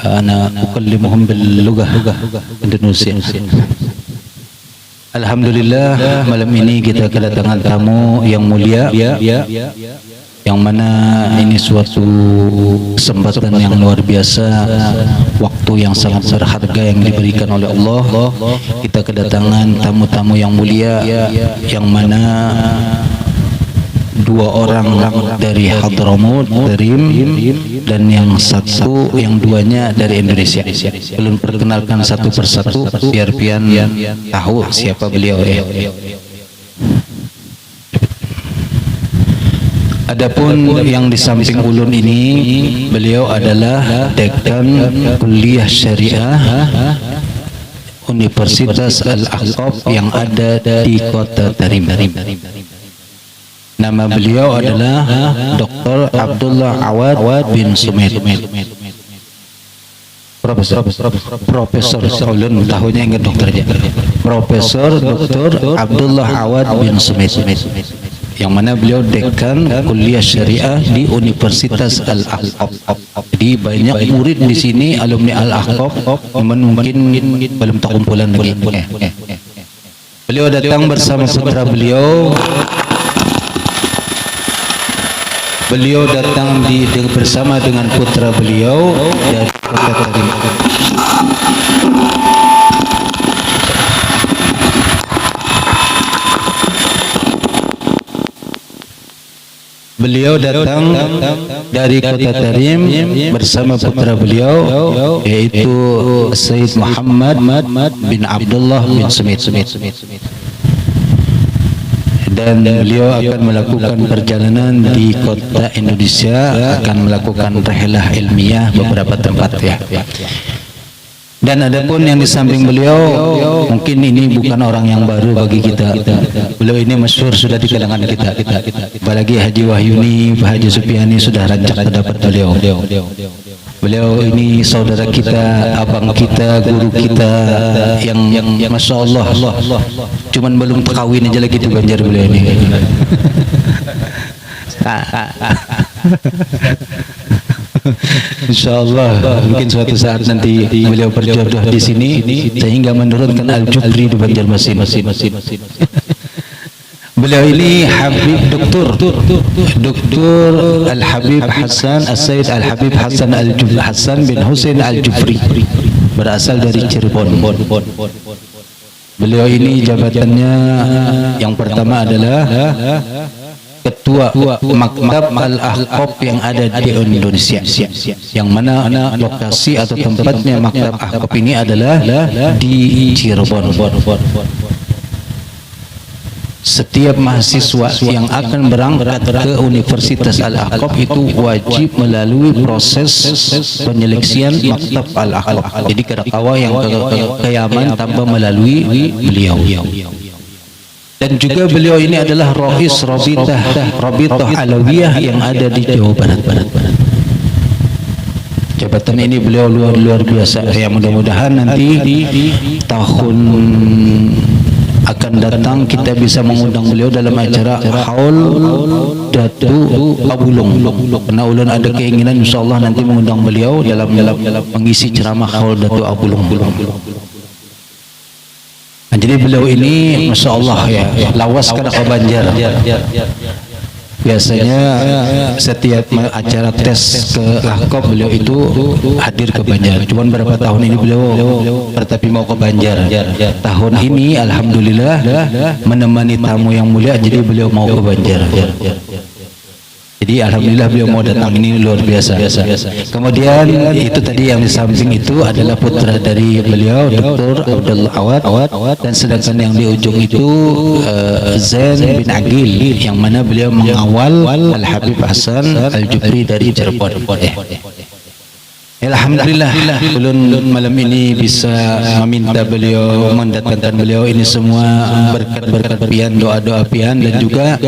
Ana ukallimuhum bil lughah Indonesia. Alhamdulillah, malam ini kita kedatangan tamu yang mulia, yang mana ini suatu kesempatan yang luar biasa, waktu yang sangat berharga yang diberikan oleh Allah. Kita kedatangan tamu-tamu yang mulia, yang mana dua orang dari Hadramaut, Tarim, dan yang satu, yang duanya dari Indonesia. Belum perkenalkan satu persatu biar pian tahu siapa beliau ya. Adapun yang di samping ulun ini, beliau adalah Dekan Kuliah Syariah Universitas Al-Ahqaf yang ada di kota Tarim. Nama beliau adalah Dr. Abdullah Awad bin Sumait. Profesor ulun tahunya ingat dokter aja. Profesor Dr. Abdullah Awad bin Sumait. yang mana beliau dekan kuliah syariah di Universitas Al-Ahqaf. Jadi banyak murid di sini alumni Al-Ahqaf, namun mungkin belum terkumpulan lagi. Beliau datang bersama putra beliau. Beliau datang bersama dengan putra beliau dari kota Tarim. Beliau datang dari kota Tarim bersama putra beliau, yaitu Sayyid Muhammad bin Abdullah bin Smith. Dan beliau akan melakukan perjalanan di kota Indonesia, akan melakukan rihlah ilmiah beberapa tempat ya. Dan adapun yang di samping beliau, mungkin ini bukan orang yang baru bagi kita. Beliau ini masyhur sudah di kalangan kita. Apalagi Haji Wahyuni, Pak Haji Supiani sudah rancak terdapat beliau. Beliau ini saudara kita, abang kita, guru kita yang Masya Allah, cuman belum terkawin aja lagi di Banjar beliau ini. InsyaAllah mungkin suatu saat nanti beliau berjodoh di sini sehingga menurunkan Al-Jufri di Banjarmasin. Beliau ini Habib Doktor Al-Habib Hasan As-Sayyid Al-Habib Hasan Hasan bin Husain Al-Jufri, berasal dari Cirebon. Beliau ini jabatannya yang pertama adalah Ketua Maktab Al-Ahqaf yang ada di Indonesia, yang mana lokasi atau tempatnya Maktab Ahqaf ini adalah di Cirebon. Setiap mahasiswa yang akan berangkat ke Universitas Al-Ahqaf itu wajib melalui proses penyeleksian Maktab Al-Ahqaf. Jadi Karakawah yang ke Yaman tanpa melalui beliau. Dan juga beliau ini adalah Rais Rabitah Alawiyah yang ada di Jawa Barat. Jabatan ini beliau luar biasa. Ya, mudah-mudahan nanti tahun akan datang kita bisa mengundang beliau dalam acara Haul Datu Abulung. Karena ulun ada keinginan insyaallah nanti mengundang beliau dalam mengisi ceramah Haul Datu Abulung. Nah, jadi beliau ini Masya Allah ya, lawas kada ke Banjar. Biasanya setiap acara tes ke Ahqaf beliau itu hadir ke Banjar. Cuman berapa tahun ini beliau tetapi mau ke Banjar. Tahun ini alhamdulillah menemani tamu yang mulia, jadi beliau mau ke Banjar. Jadi alhamdulillah beliau mau datang, ini luar biasa. Kemudian itu tadi yang di samping itu adalah putra dari beliau Dr. Abdullah Awad, dan sedangkan yang di ujung itu Zain bin Agil, yang mana beliau mengawal Al-Habib Hasan Al-Jufri dari Cirebon. Alhamdulillah ulun malam ini bisa meminta beliau, mendatangkan beliau ini semua berkat-berkat pian, doa-doa pian, dan juga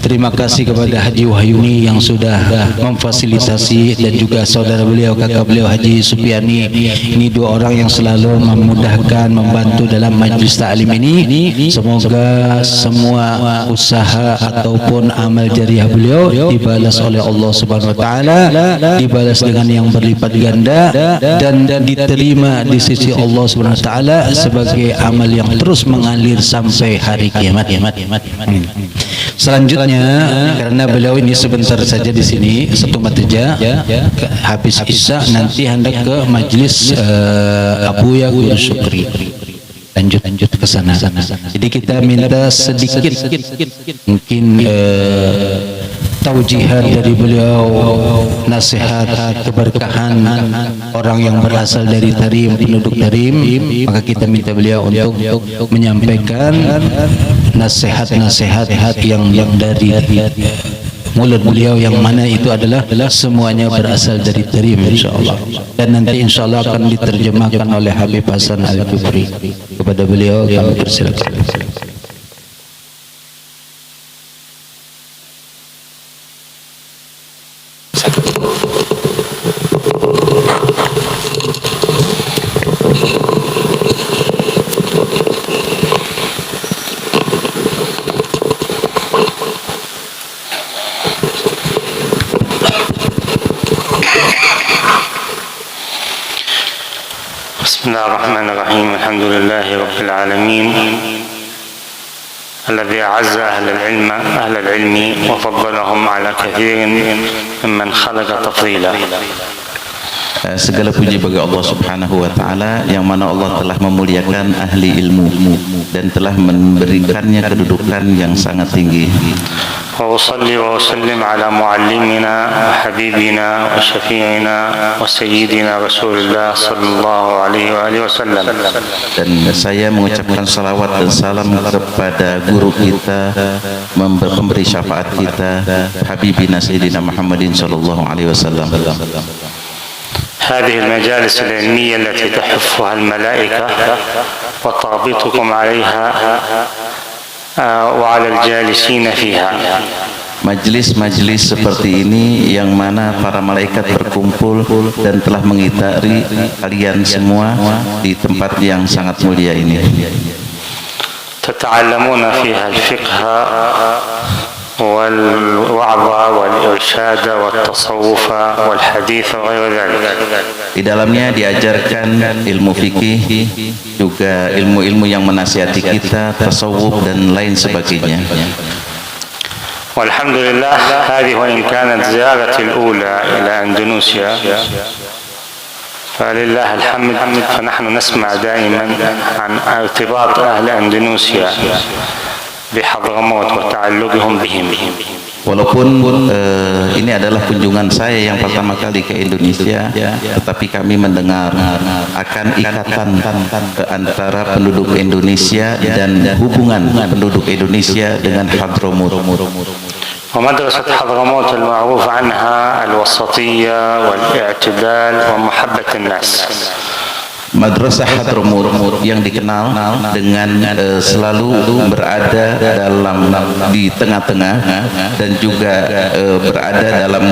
terima kasih kepada Haji Wahyuni yang sudah memfasilitasi, dan juga saudara beliau, kakak beliau Haji Supiani. Ini dua orang yang selalu memudahkan, membantu dalam majlis ta'lim ini. Semoga semua usaha ataupun amal jariah beliau dibalas oleh Allah Subhanahu wa taala, dibalas dengan yang berlipat ganda, dan diterima di sisi Allah Subhanahu wa taala sebagai amal yang terus mengalir sampai hari kiamat. Selanjutnya, karena beliau ini sebentar saja di sini, satu saja habis isya nanti hendak ke majlis Abuya Guru Syukri. Lanjut ke sana. Jadi kita minta sedikit mungkin taujihan dari beliau, nasihat, keberkahan orang yang berasal dari Tarim, penduduk Tarim. Maka kita minta beliau untuk menyampaikan nasihat-nasihat yang dari mulut beliau, yang mana itu adalah semuanya berasal dari Tarim insyaallah. Dan nanti insyaallah akan diterjemahkan oleh Habib Hasan Al-Jufri. Kepada beliau kami persilakan. بسم الله الرحمن الرحيم. الحمد لله رب العالمين الذي أعز أهل العلم وفضلهم على كثير ممن خلق تفضيلا. Segala puji bagi Allah Subhanahu wa taala yang mana Allah telah memuliakan ahli ilmu dan telah memberikannya kedudukan yang sangat tinggi. وأصلي وأسلم على معلمنا وحبيبنا وشفيعنا وسيدنا رسول الله صلى الله عليه وآله وسلم. Dan saya mengucapkan salawat dan salam kepada guru kita, pemberi syafaat kita, Habibina Sayyidina Muhammadin sallallahu alaihi wasallam. هذه المجالس العلمية التي تحفها الملائكة وتربطكم عليها وعلى الجالسين فيها. Majlis-majlis seperti ini yang mana para malaikat berkumpul dan telah mengitari kalian semua di tempat yang sangat mulia ini. تتعلمون فيها الفقه والوعظ والإرشاد والتصوف والحديث وغير ذلك. Di dalamnya diajarkan ilmu fikih, juga ilmu-ilmu yang menasihati kita, tasawuf dan lain sebagainya. والحمد لله هذه وإن كانت زيارتي الأولى إلى أندونيسيا فلله الحمد فنحن نسمع دائما عن ارتباط أهل أندونيسيا بحضرموت وتعلقهم بهم. Walaupun ini adalah kunjungan saya yang pertama kali ke Indonesia, tetapi kami mendengar akan ikatan antara penduduk Indonesia dan hubungan penduduk Indonesia dengan Hadramut. ومدرسة حضرموت المعروف عنها الوسطية والاعتدال ومحبة الناس. Madrasah Hadramut yang dikenal dengan selalu berada di tengah-tengah dan juga berada dalam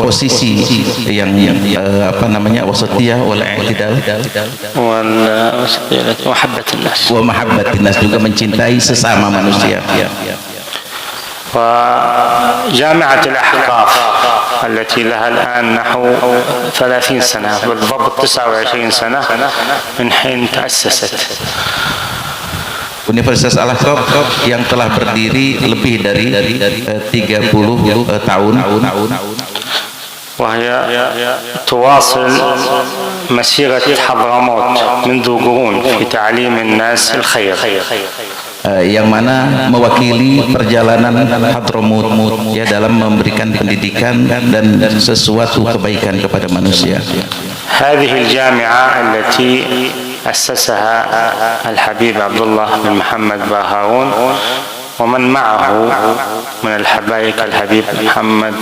posisi yang wasatiyah wal i'tidal wa mahabbatin nas, juga mencintai sesama manusia. وجامعة الأحقاف التي لها الآن نحو 30 سنة بالضبط 29 سنة من حين تأسست. Universitas Al-Ahqaf yang telah berdiri lebih dari 30 tahun, وهي تواصل مسيرة حضرموت منذ قرون في تعليم الناس الخير. Yang mana mewakili perjalanan Hadramut ya dalam memberikan pendidikan dan sesuatu kebaikan kepada manusia. هذه الجامعة التي أسسها الحبيب عبد الله بن محمد باهاون ومن معه من الحبايب الحبيب محمد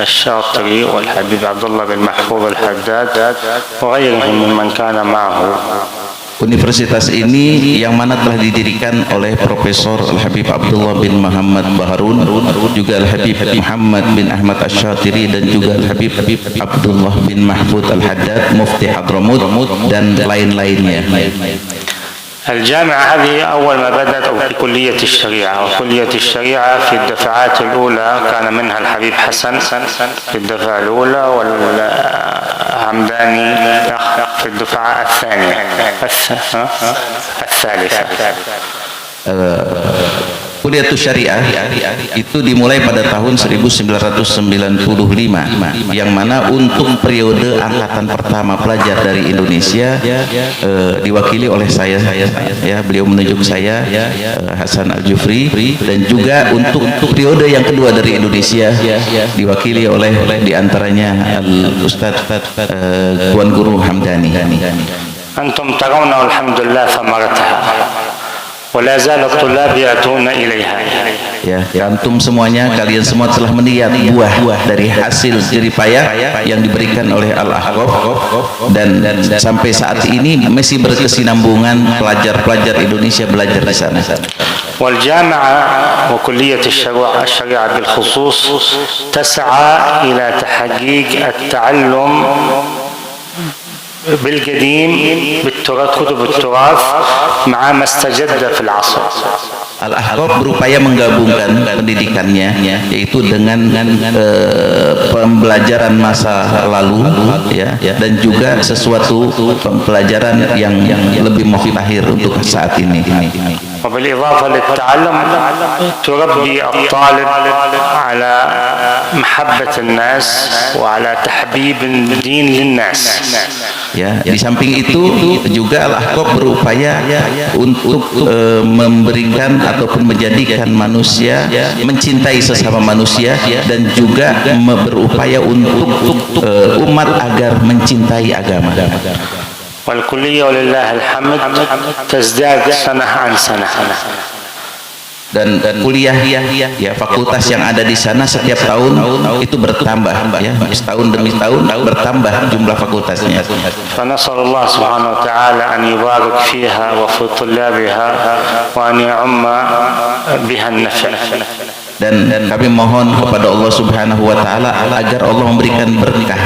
الشاطري والحبيب عبد الله بن محفوظ الحداد وغيرهم ممن كان معه. Universitas ini yang mana telah didirikan oleh Profesor Al-Habib Abdullah bin Muhammad Baharun, juga Al-Habib Muhammad bin Ahmad Asy-Syatiri, dan juga Al-Habib Abdullah bin Mahfud Al-Haddad Mufti Hadramut dan lain-lainnya. الجامعة هذه أول ما بدأت في كلية الشريعة، وكلية الشريعة في الدفعات الأولى كان منها الحبيب حسن في الدفعة الأولى والحمداني في الدفعة الثالثة. Kuliatus Syariah itu dimulai pada tahun 1995, yang mana untuk periode angkatan pertama pelajar dari Indonesia diwakili oleh saya, ya, beliau menunjuk saya, Hasan Al-Jufri, dan juga untuk periode yang kedua dari Indonesia diwakili oleh diantaranya Al-Ustadz Tuan Guru Hamdani. Antum tarawna alhamdulillah thamarataha. ولا زال الطلاب يأتون إليها. Ya, antum semuanya, kalian semua telah melihat buah dari hasil jeripayah yang diberikan oleh Al-Ahqaf, dan sampai saat ini masih berkesinambungan pelajar-pelajar Indonesia belajar di sana. والجامعة وكلية الشريعة بالخصوص تسعى إلى تحقيق التعلم بالقديم بالتراث، كتب التراث مع ما استجد في العصر. Al-Ahqaf berupaya menggabungkan pendidikannya yaitu dengan pembelajaran masa lalu ya, dan juga sesuatu pembelajaran yang lebih mutakhir untuk saat ini. وبالإضافة للتعلم تربي الطالب على محبة الناس وعلى تحبيب الدين للناس. Ya, di samping itu juga Al-Ahqaf berupaya untuk memberikan ataupun menjadikan manusia mencintai sesama manusia dan juga berupaya untuk umat agar mencintai agama. والكلية ولله الحمد تزداد سنة عن سنة. Dan kuliah ya, fakultas yang ada di sana setiap tahun itu bertambah ya, setahun demi tahun bertambah jumlah fakultasnya. فنسأل الله سبحانه وتعالى أن يبارك فيها وفي طلابها وأن يعم بها النفع. Dan kami mohon kepada Allah Subhanahu wa taala agar Allah memberikan berkah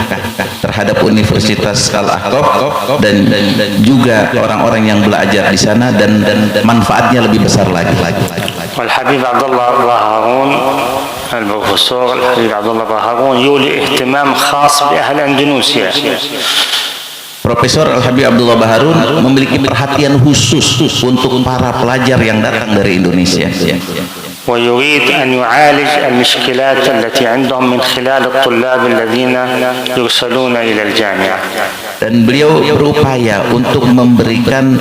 terhadap Universitas Al-Ahqaf dan juga orang-orang yang belajar di sana dan manfaatnya lebih besar lagi. والحبيب عبد الله باهارون البروفيسور الحبيب عبد الله باهارون يولي اهتمام خاص بأهل أندونيسيا. Profesor Al-Habib Abdullah Baharun memiliki perhatian khusus untuk para pelajar yang datang dari Indonesia. ويريد أن يعالج المشكلات التي عندهم من خلال الطلاب الذين يرسلون إلى الجامعة. Dan beliau berupaya untuk memberikan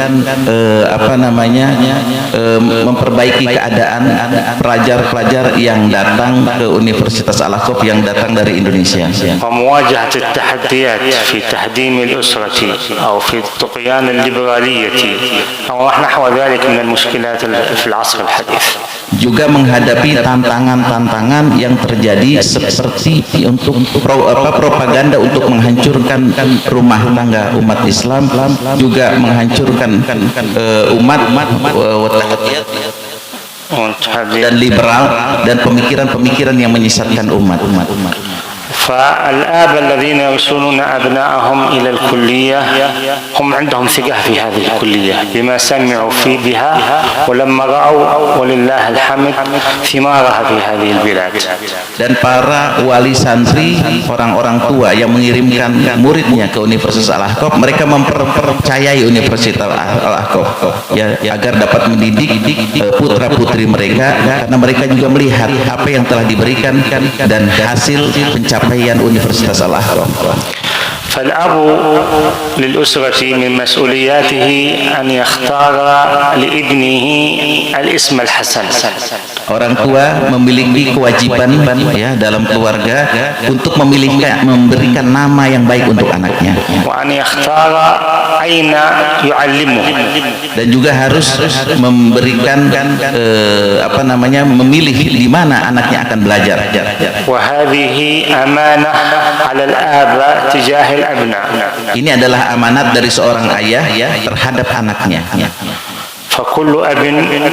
memperbaiki keadaan pelajar-pelajar yang datang ke Universitas Al-Ahqaf yang datang dari Indonesia. ومواجهة التحديات في تهديم الأسرة أو في الطغيان الليبرالية أو نحو ذلك من المشكلات في العصر الحديث. Juga menghadapi tantangan-tantangan yang terjadi seperti untuk propaganda untuk menghancurkan rumah tangga umat Islam, juga menghancurkan umat dan liberal dan pemikiran-pemikiran yang menyesatkan umat. فالآباء الذين يرسلون أبنائهم إلى الكلية هم عندهم ثقة في هذه الكلية بما سمعوا بها ولما رأوا ولله الحمد ثمارها في هذه البلاد. Dan para wali santri, orang-orang tua yang mengirimkan muridnya ke Universitas Al-Ahqaf, mereka mempercayai Universitas Al-Ahqaf ya, agar dapat mendidik putra-putri mereka, karena mereka juga melihat apa yang telah diberikan dan hasil pencapaian Universitas Al-Ahqaf. فالأب للأسرة من مسؤولياته أن يختار لابنه الاسم الحسن. Orang tua memiliki kewajiban ya dalam keluarga untuk memberikan nama yang baik untuk anaknya. وأن يختار أين يعلمه. Dan juga harus memberikan memilih di mana anaknya akan belajar. وهذه أمانة على الآباء تجاه الأبناء. Ini adalah amanat dari seorang ayah terhadap anaknya. فكل أب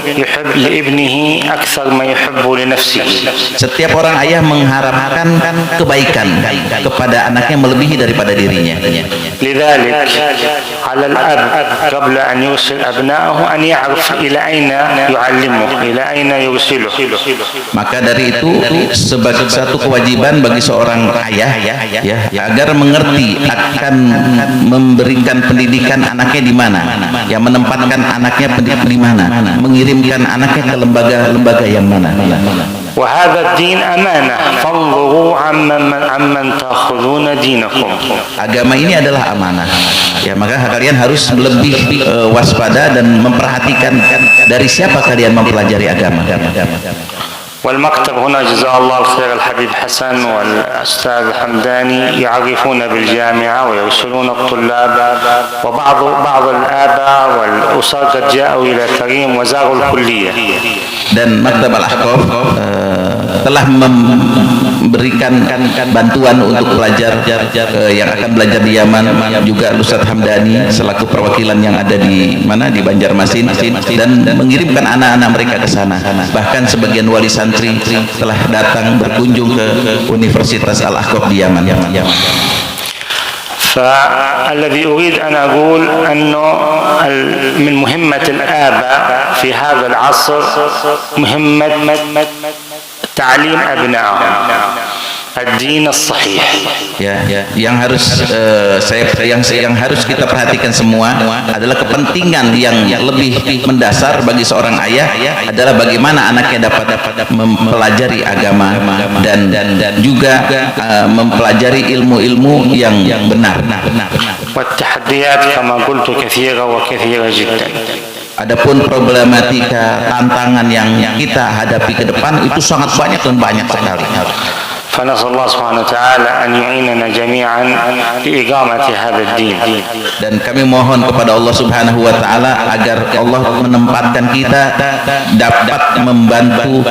يحب لابنه أكثر ما يحب لنفسه. Setiap orang ayah mengharapkan kebaikan kepada anaknya melebihi daripada dirinya. لذلك على الأب قبل أن يرسل أبنائه أن يعرف إلى أين يعلمه إلى أين يرسله. Maka dari itu sebagai satu kewajiban bagi seorang ayah ya agar mengerti akan memberikan pendidikan anaknya di mana, yang menempatkan anaknya di mana, mengirimkan anaknya ke lembaga-lembaga yang mana. وهذا الدين أمانة فانظروا عمن تأخذون دينكم. Agama ini adalah amanah. Ya, maka kalian harus lebih waspada dan memperhatikan dari siapa kalian mempelajari agama. والمكتب هنا جزاه الله الخير الحبيب حسن والأستاذ حمداني يعرفون بالجامعة ويرسلون الطلاب وبعض الآباء والأسر قد جاءوا إلى كريم وزاروا الكلية. Dan Maktab Al-Ahqaf telah memberikan bantuan untuk pelajar yang akan belajar di Yaman, juga Ustaz Hamdani selaku perwakilan yang ada di Banjarmasin, dan mengirimkan anak-anak mereka ke sana. Bahkan sebagian wali santri telah datang berkunjung ke Universitas Al-Ahqaf di Yaman. فالذي أريد أن أقول أنه من مهمة الآباء في هذا العصر مهمة تعليم أبنائهم الدين الصحيح. Ya, yang harus yang harus kita perhatikan semua adalah kepentingan yang lebih mendasar bagi seorang ayah adalah bagaimana anaknya dapat mempelajari agama dan juga mempelajari ilmu-ilmu yang benar. والتحديات كما قلت كثيرة وكثيرة جدا. Adapun problematika tantangan yang kita hadapi ke depan itu sangat banyak dan banyak sekali. فنسأل الله سبحانه وتعالى أن يعيننا جميعا لإقامة هذا الدين. Dan kami mohon kepada Allah Subhanahu wa taala agar Allah menempatkan kita dapat membantu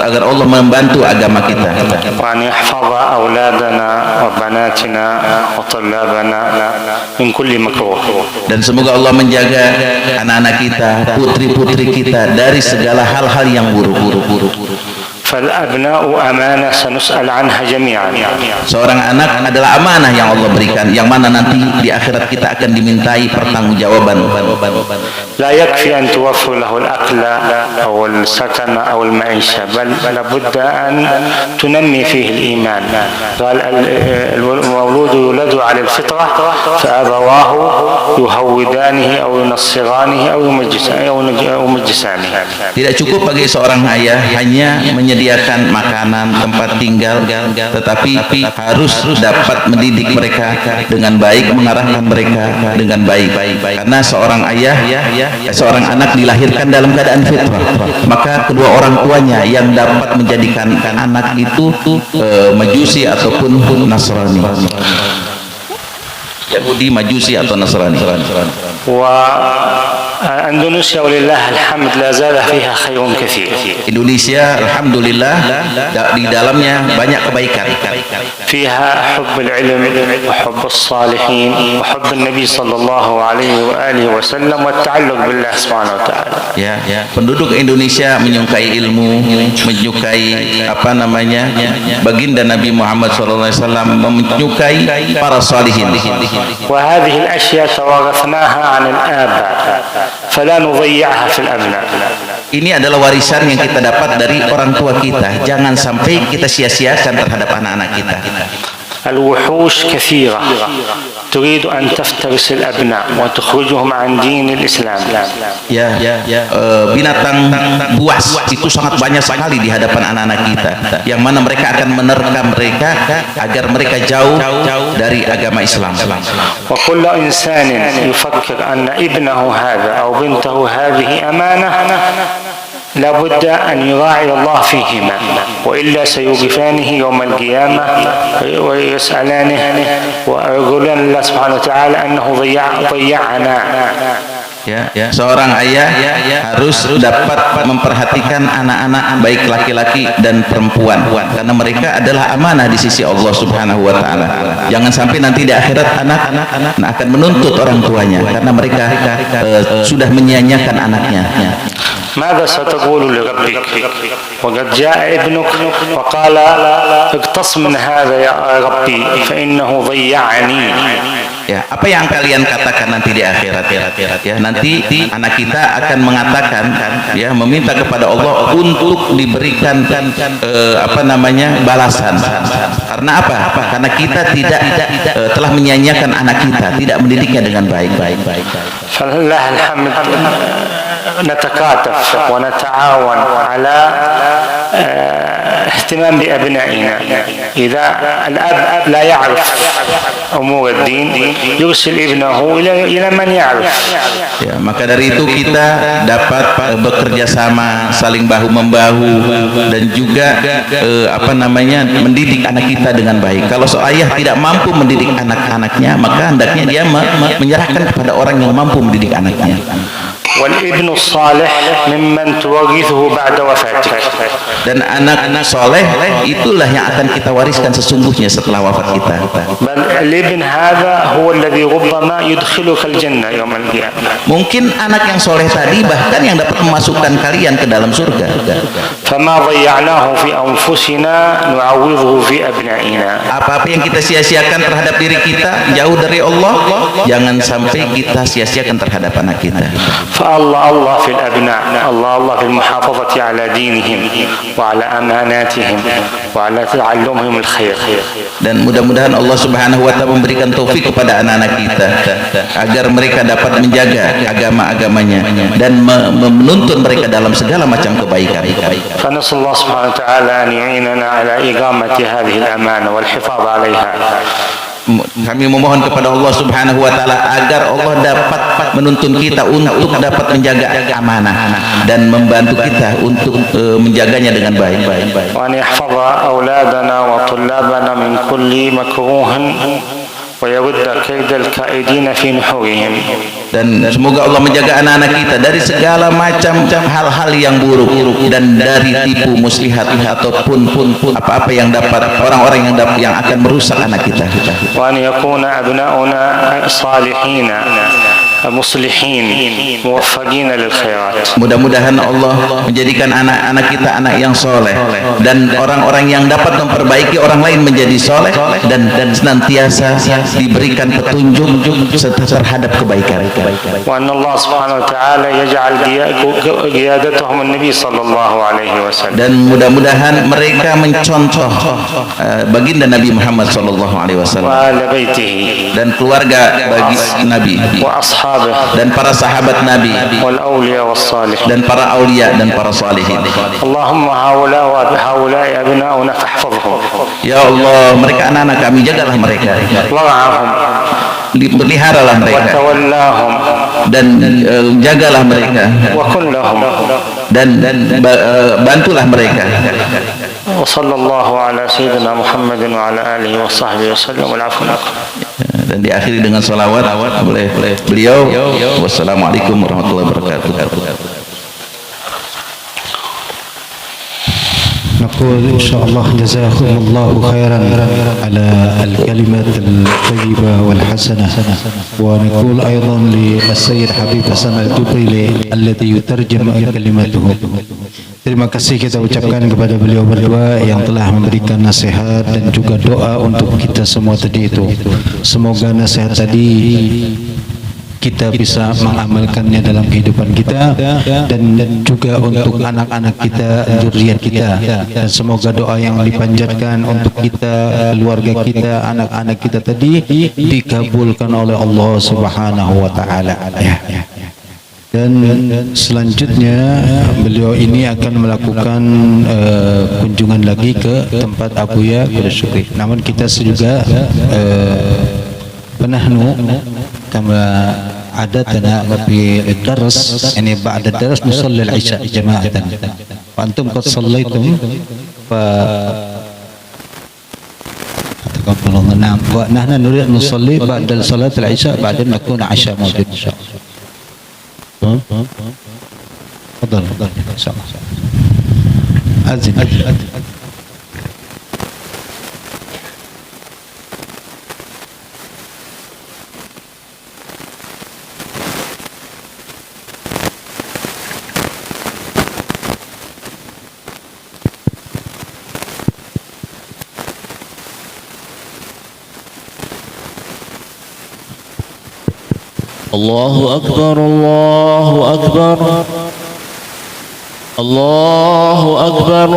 agar Allah membantu agama kita. وأن يحفظ أولادنا وبناتنا وطلابنا من كل مكروه. Dan semoga Allah menjaga anak-anak kita, putri-putri kita dari segala hal-hal yang buruk. فالأبناء أمانة سنسأل عنها جميعا. Seorang anak adalah amanah yang Allah berikan, yang mana nanti di akhirat kita akan dimintai pertanggungjawaban. لا يكفي أن توفر له الأكل أو السكن أو المعيشة، بل لابد أن تنمي فيه الإيمان. قال المولود يولد على الفطرة فأبواه يهودانه أو ينصرانه أو يمجسانه. Tidak cukup bagi seorang ayah hanya menyediakan makanan, tempat tinggal, tetapi harus dapat mendidik mereka dengan baik, mengarahkan mereka dengan baik. Karena seorang ayah, seorang anak dilahirkan dalam keadaan fitrah, maka kedua orang tuanya yang dapat menjadikan anak itu Majusi ataupun Nasrani, Yahudi, Majusi atau Nasrani. Indonesia ولله الحمد لا زال فيها خير كثير. Indonesia alhamdulillah di dalamnya banyak kebaikan. فيها حب العلم وحب الصالحين وحب النبي صلى الله عليه وآله وسلم والتعلق بالله سبحانه وتعالى. Ya, penduduk Indonesia menyukai ilmu, menyukai baginda Nabi Muhammad SAW, menyukai para salihin. وهذه الأشياء توارثناها عن الآباء فلا نضيعها في الأبناء. Ini adalah warisan yang kita dapat dari orang tua kita. Jangan sampai kita sia-siakan terhadap anak-anak kita. الوحوش كثيرة تريد أن تفترس الأبناء وتخرجهم عن دين الإسلام. Binatang buas itu sangat banyak sekali di hadapan anak-anak kita, yang mana mereka akan menerkam mereka agar mereka jauh dari agama Islam. وكل إنسان يفكر أن ابنه هذا أو بنته هذه أمانة لابد أن يراعي الله فيهما، وإلا سيوقفانه يوم القيامة ويسألانه ويقولون الله سبحانه وتعالى أنه ضيعنا. Seorang ayah harus dapat memperhatikan anak-anak baik laki-laki dan perempuan, karena mereka adalah amanah di sisi Allah Subhanahu wa taala. Jangan sampai nanti di akhirat anak-anak akan menuntut orang tuanya karena mereka sudah menyia-nyiakan anaknya. ماذا ستقول لربك وقد جاء ابنك وقال اقتص من هذا يا ربي فإنه ضيعني. Apa yang kalian katakan nanti di akhirat? Nanti anak kita akan mengatakan, meminta kepada Allah untuk diberikan balasan. Karena apa? Karena kita tidak telah menyia-nyiakan anak kita, tidak mendidiknya dengan baik. فلله الحمد نتكاتف ونتعاون على اهتمام بأبنائنا. إذا الأب لا يعرف أمور الدين يرسل ابنه إلى من يعرف. Maka dari itu kita dapat bekerja sama, saling bahu membahu, dan juga mendidik anak kita dengan baik. Kalau ayah tidak mampu mendidik anak-anaknya, maka hendaknya dia menyerahkan kepada orang yang mampu mendidik anaknya. والابن الصالح ممن تورثه بعد وفاتك. Dan anak-anak soleh itulah yang akan kita wariskan sesungguhnya setelah wafat kita. بل الابن هذا هو الذي ربما يدخلك الجنة يوم القيامة. Mungkin anak yang soleh tadi bahkan yang dapat memasukkan kalian ke dalam surga. فما ضيعناه في أنفسنا نعوضه في أبنائنا. Apa-apa yang kita sia-siakan terhadap diri kita jauh dari Allah, jangan sampai kita sia-siakan terhadap anak kita. فالله في الأبناء، الله في المحافظة على دينهم وعلى أماناتهم وعلى تعلمهم الخير. Dan mudah-mudahan Allah Subhanahu wa taala memberikan taufik kepada anak-anak kita agar mereka dapat menjaga agama-agamanya dan menuntun mereka dalam segala macam kebaikan. فنسأل الله سبحانه وتعالى أن يعيننا على إقامة هذه الأمانة والحفاظ عليها. Kami memohon kepada Allah Subhanahu wa taala agar Allah dapat menuntun kita untuk dapat menjaga amanah dan membantu kita untuk menjaganya dengan baik. وأن يحفظ أولادنا وطلابنا من كل مكروه ويرد كيد الكائدين في نحورهم. Dan semoga Allah menjaga anak-anak kita dari segala macam hal-hal yang buruk dan dari tipu muslihat ataupun apa-apa yang dapat orang-orang yang akan merusak anak kita. وأن يكون أبناؤنا صالحين muslihin muwaffaqin lil khairat. Mudah-mudahan Allah menjadikan anak-anak kita anak yang soleh dan orang-orang yang dapat memperbaiki orang lain menjadi soleh dan senantiasa diberikan petunjuk terhadap kebaikan. Wa anna Allah subhanahu wa ta'ala yaj'al qiyadatuhum an-nabi sallallahu alaihi wasallam. Dan mudah-mudahan mereka mencontoh baginda Nabi Muhammad sallallahu alaihi wasallam dan keluarga bagi Nabi dan para sahabat Nabi dan para aulia dan para salihin. Allahumma haula wa bihaula abnauna fahfazhum. Ya Allah, mereka anak-anak kami, jagalah mereka. Peliharalah mereka dan jagalah mereka dan bantulah mereka. Wa sallallahu ala sayyidina Muhammadin wa ala alihi wa sahbihi wasallam wal afwa. Dan diakhiri dengan salawat oleh beliau. Wassalamualaikum warahmatullahi wabarakatuh. نقول إن شاء الله جزاكم الله خيرا على الكلمات الطيبة والحسنة، ونقول أيضا للسيد حبيب حسن الجبري الذي يترجم كلماته. Terima kasih kita ucapkan kepada beliau berdua yang telah memberikan nasihat dan juga doa untuk kita semua tadi itu. Semoga nasihat tadi kita bisa mengamalkannya dalam kehidupan kita dan juga untuk anak-anak kita, zuriat kita, dan semoga doa yang dipanjatkan untuk kita, keluarga kita, anak-anak kita tadi dikabulkan oleh Allah Subhanahu wa taala. Dan selanjutnya beliau ini akan melakukan kunjungan lagi ke tempat Abuya Kudasyukri. Namun kita juga penahnu kama عادتنا في الدرس يعني بعد الدرس نصلي العشاء جماعة وأنتم قد صليتم تقبل الله. نعم، ونحن نريد نصلي بعد صلاة العشاء بعدين نكون عشاء موجود إن شاء الله. تفضل إن شاء الله. أذن. الله أكبر الله أكبر الله أكبر.